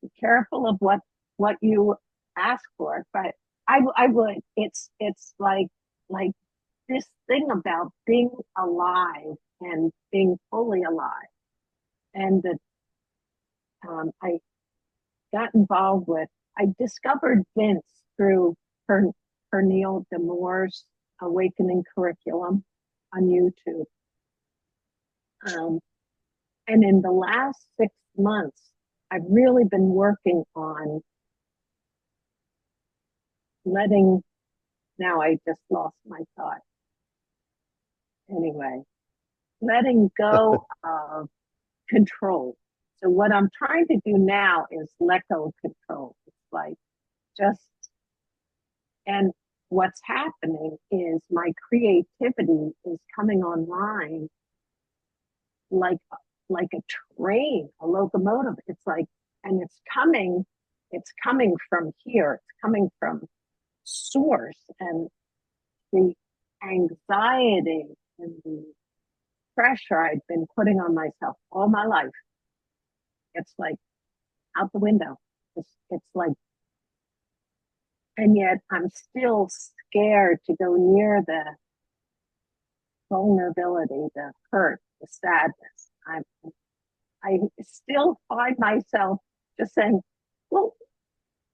be careful of what you ask for. But I would, it's like this thing about being alive and being fully alive. And that I got involved with, I discovered Vince through Neil D'Amour's Awakening Curriculum on YouTube. And in the last 6 months, I've really been working on now I just lost my thought. Anyway, letting go of control. So what I'm trying to do now is let go of control. It's like and what's happening is my creativity is coming online like a train, a locomotive. It's like, and it's coming from here. It's coming from source, and the anxiety and the pressure I've been putting on myself all my life, it's like out the window. It's like, and yet I'm still scared to go near vulnerability, the hurt, the sadness. I still find myself just saying, well,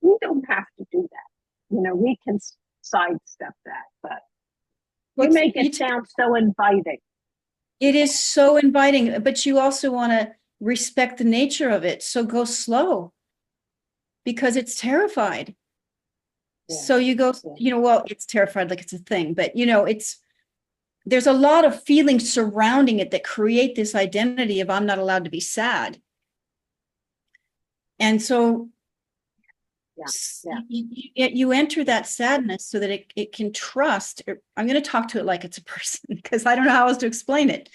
we don't have to do that. You know, we can sidestep that, but you make it sound so inviting. It is so inviting, but you also want to respect the nature of it. So go slow because it's terrified. Yeah. So you go, you know, well, it's terrified like it's a thing, but you know, there's a lot of feelings surrounding it that create this identity of I'm not allowed to be sad. And so you enter that sadness so that it can trust. I'm going to talk to it like it's a person because I don't know how else to explain it.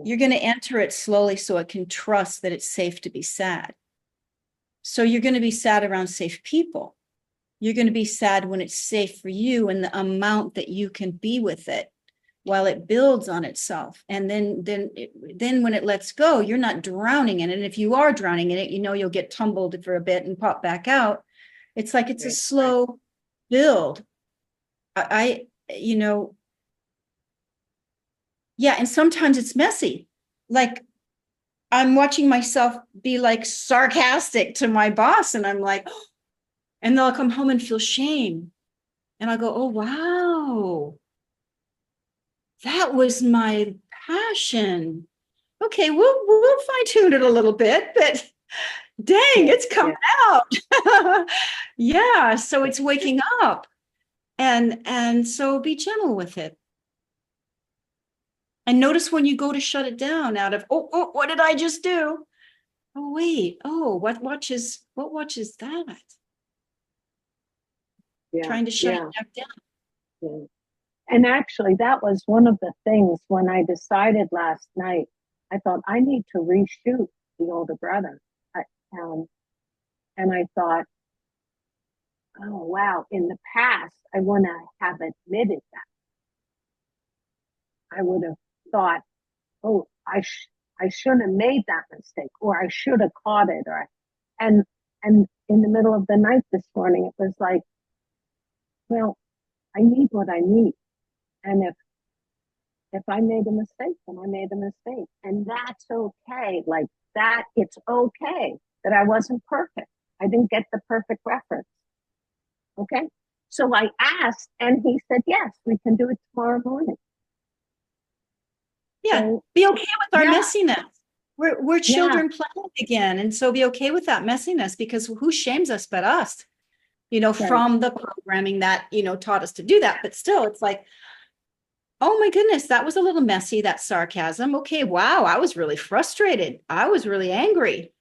You're going to enter it slowly so it can trust that it's safe to be sad. So you're going to be sad around safe people. You're going to be sad when it's safe for you and the amount that you can be with it while it builds on itself. And then when it lets go, you're not drowning in it. And if you are drowning in it, you know, you'll get tumbled for a bit and pop back out. It's like it's a slow build. You know, yeah, and sometimes it's messy. Like I'm watching myself be like sarcastic to my boss, and I'm like, oh, and they'll come home and feel shame. And I'll go, oh, wow, that was my passion. Okay, we'll fine tune it a little bit, but dang, it's coming out. Yeah, so it's waking up. And so be gentle with it. And notice when you go to shut it down out of, oh, what did I just do? Oh, wait, what watches that? Yeah, trying to shut it back down. Yeah. And actually, that was one of the things when I decided last night, I thought I need to reshoot the older brother. And I thought, oh, wow, in the past, I wouldn't have admitted that. I would have thought, oh, I shouldn't have made that mistake, or I should have caught it. And in the middle of the night this morning, it was like, well, I need what I need. And if I made a mistake, then I made a mistake. And that's okay. Like that, it's okay that I wasn't perfect. I didn't get the perfect reference. Okay. So I asked, and he said, yes, we can do it tomorrow morning. Yeah. So, be okay with our messiness. We're children playing again. And so be okay with that messiness, because who shames us but us? You know, from the programming that, you know, taught us to do that. But still, it's like, oh my goodness, that was a little messy, that sarcasm. Okay, wow, I was really frustrated. I was really angry.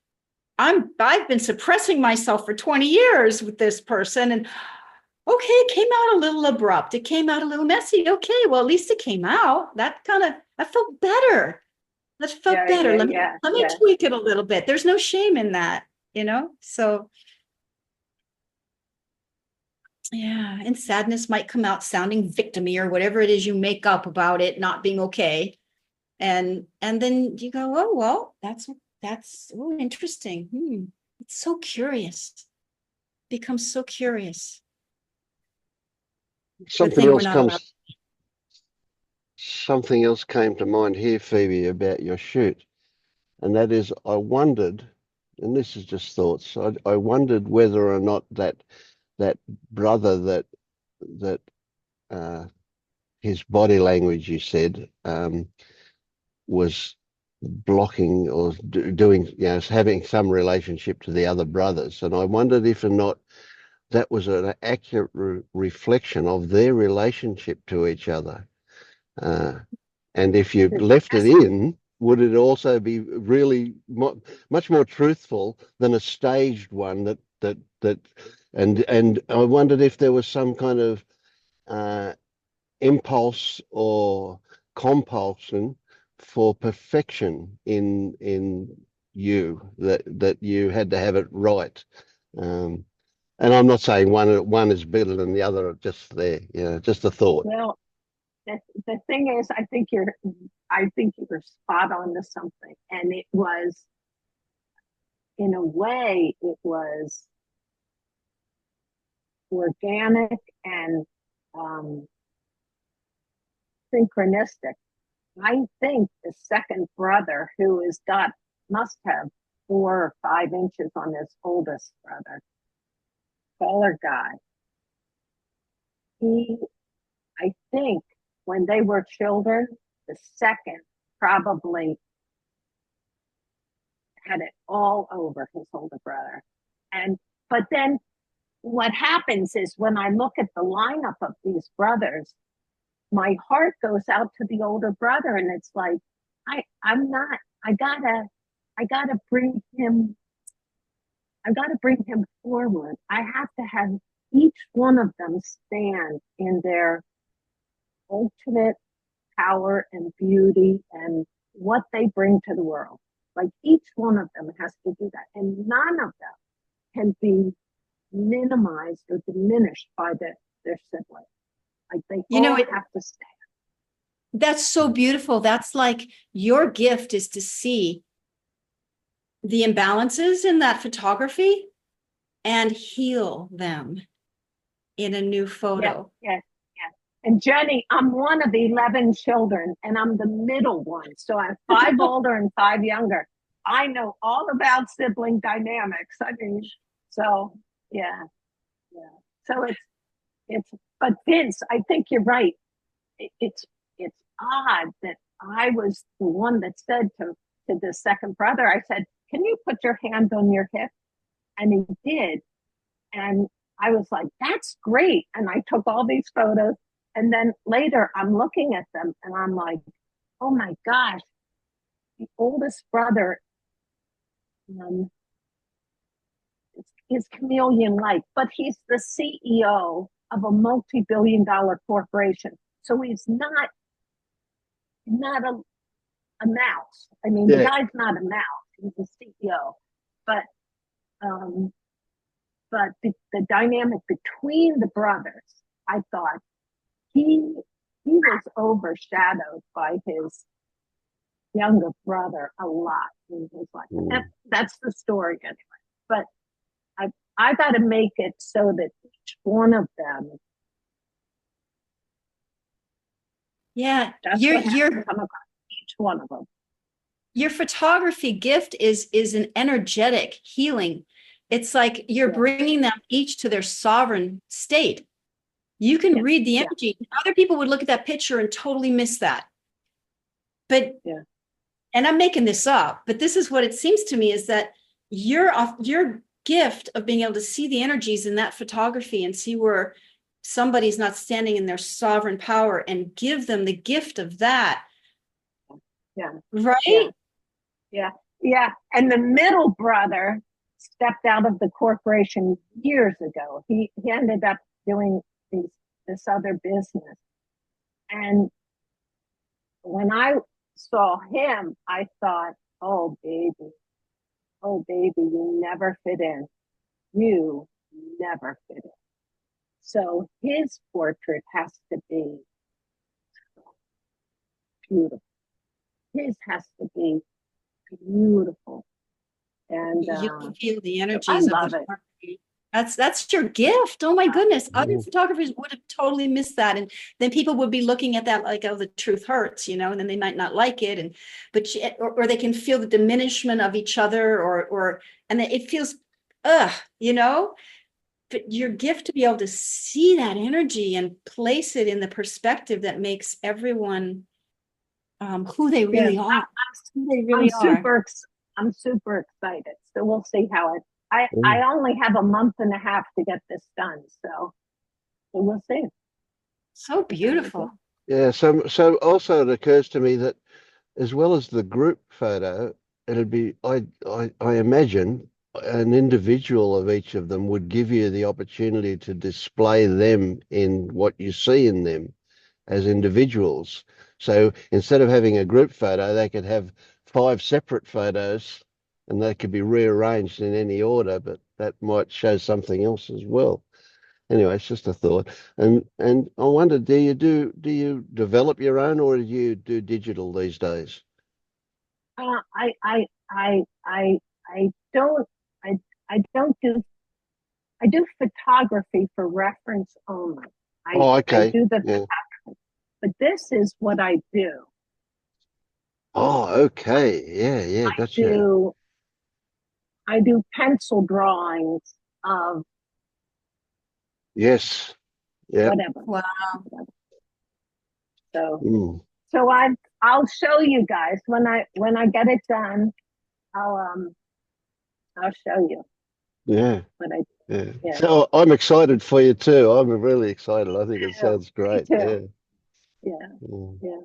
I've been suppressing myself for 20 years with this person. And okay, it came out a little abrupt. It came out a little messy. Okay, well, at least it came out. I felt better. That felt better. Let me tweak it a little bit. There's no shame in that, you know? So yeah, and sadness might come out sounding victimy or whatever it is you make up about it not being okay. And then you go, oh, well, that's interesting. It's so curious. Becomes so curious. Something else came to mind here, Phoebe, about your shoot. And that is, I wondered, and this is just thoughts, I wondered whether or not that brother that his body language, you said, was blocking or doing, you know, having some relationship to the other brothers. And I wondered if or not that was an accurate reflection of their relationship to each other. And if you left it in, would it also be really much more truthful than a staged one and I wondered if there was some kind of impulse or compulsion for perfection in you, that you had to have it right. And I'm not saying one is better than the other, just there, you know, just a thought. Well, the thing is, I think you were spot on to something, and it was, in a way, it was organic and synchronistic. I think the second brother, who must have 4 or 5 inches on his oldest brother, taller guy. I think when they were children, the second probably had it all over his older brother. But then what happens is when I look at the lineup of these brothers, my heart goes out to the older brother, and it's like, I gotta bring him forward. I have to have each one of them stand in their ultimate power and beauty and what they bring to the world. Like each one of them has to do that. And none of them can be minimized or diminished by their sibling. Like they all have to stand. That's so beautiful. That's like your gift is to see the imbalances in that photography and heal them in a new photo. Yes. And Jenny, I'm one of 11 children, and I'm the middle one. So I have 5 older and 5 younger. I know all about sibling dynamics. I mean, so yeah. So but Vince, I think you're right. It's odd that I was the one that said to the second brother, I said, "Can you put your hand on your hip?" And he did. And I was like, "That's great." And I took all these photos. And then later I'm looking at them and I'm like, oh my gosh, the oldest brother is chameleon-like, but he's the CEO of a multi-billion-dollar corporation. So he's not a mouse. I mean, the guy's not a mouse. He's a CEO. But the dynamic between the brothers, I thought, he was overshadowed by his younger brother a lot in his life. That's the story anyway. But I got to make it so that each one of them. Yeah, you're come across each one of them. Your photography gift is an energetic healing. It's like you're bringing them each to their sovereign state. You can read the energy. Other people would look at that picture and totally miss that. But, and I'm making this up, but this is what it seems to me is that your gift of being able to see the energies in that photography and see where somebody's not standing in their sovereign power and give them the gift of that. Yeah. Right? Yeah. And the middle brother stepped out of the corporation years ago. He ended up doing this other business. And when I saw him, I thought, oh baby, you never fit in. You never fit in. So his portrait has to be beautiful. His has to be beautiful. And you can feel the energies I of love the it. photography. That's your gift. Oh my goodness. Other photographers would have totally missed that. And then people would be looking at that like, oh, the truth hurts, and then they might not like it. Or they can feel the diminishment of each other and it feels, but your gift to be able to see that energy and place it in the perspective that makes everyone who they really are. I'm super excited. So we'll see how it. I only have a month and a half to get this done, so we'll see. So beautiful. Yeah. So also it occurs to me that as well as the group photo, it'd be I imagine an individual of each of them would give you the opportunity to display them in what you see in them as individuals. So instead of having a group photo, they could have 5 separate photos and they could be rearranged in any order, but that might show something else as well. Anyway, it's just a thought. And I wonder, do you develop your own, or do you do digital these days? I do photography for reference only. Okay. I do the photography. but this is what I do. Oh, okay. Yeah, gotcha. I do pencil drawings of Yes. Yeah. whatever. Wow. So I'll show you guys when I get it done. I'll show you Yeah. what I Yeah. yeah. So I'm excited for you too. I'm really excited. I think it sounds great. Me Yeah. too. Yeah. Mm. Yeah.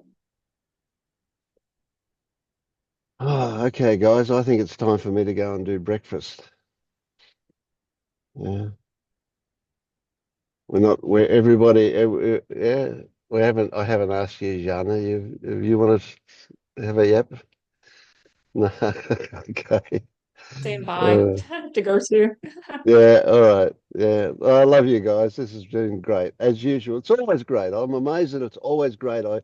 Oh, okay, guys. I think it's time for me to go and do breakfast. Yeah. We're everybody. Yeah. I haven't asked you, Jana. You want to have a yap? No. Okay. Saying bye to go to. Yeah, all right. Yeah. I love you guys. This has been great. As usual. It's always great. I'm amazed that it's always great. I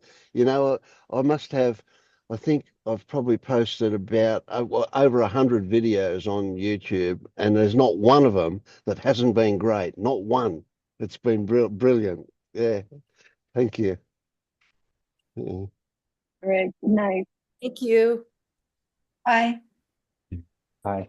must have, I think I've probably posted about over 100 videos on YouTube, and there's not one of them that hasn't been great. Not one. It's been brilliant. Yeah. Thank you. Yeah. All right. Good night. Thank you. Bye. Bye.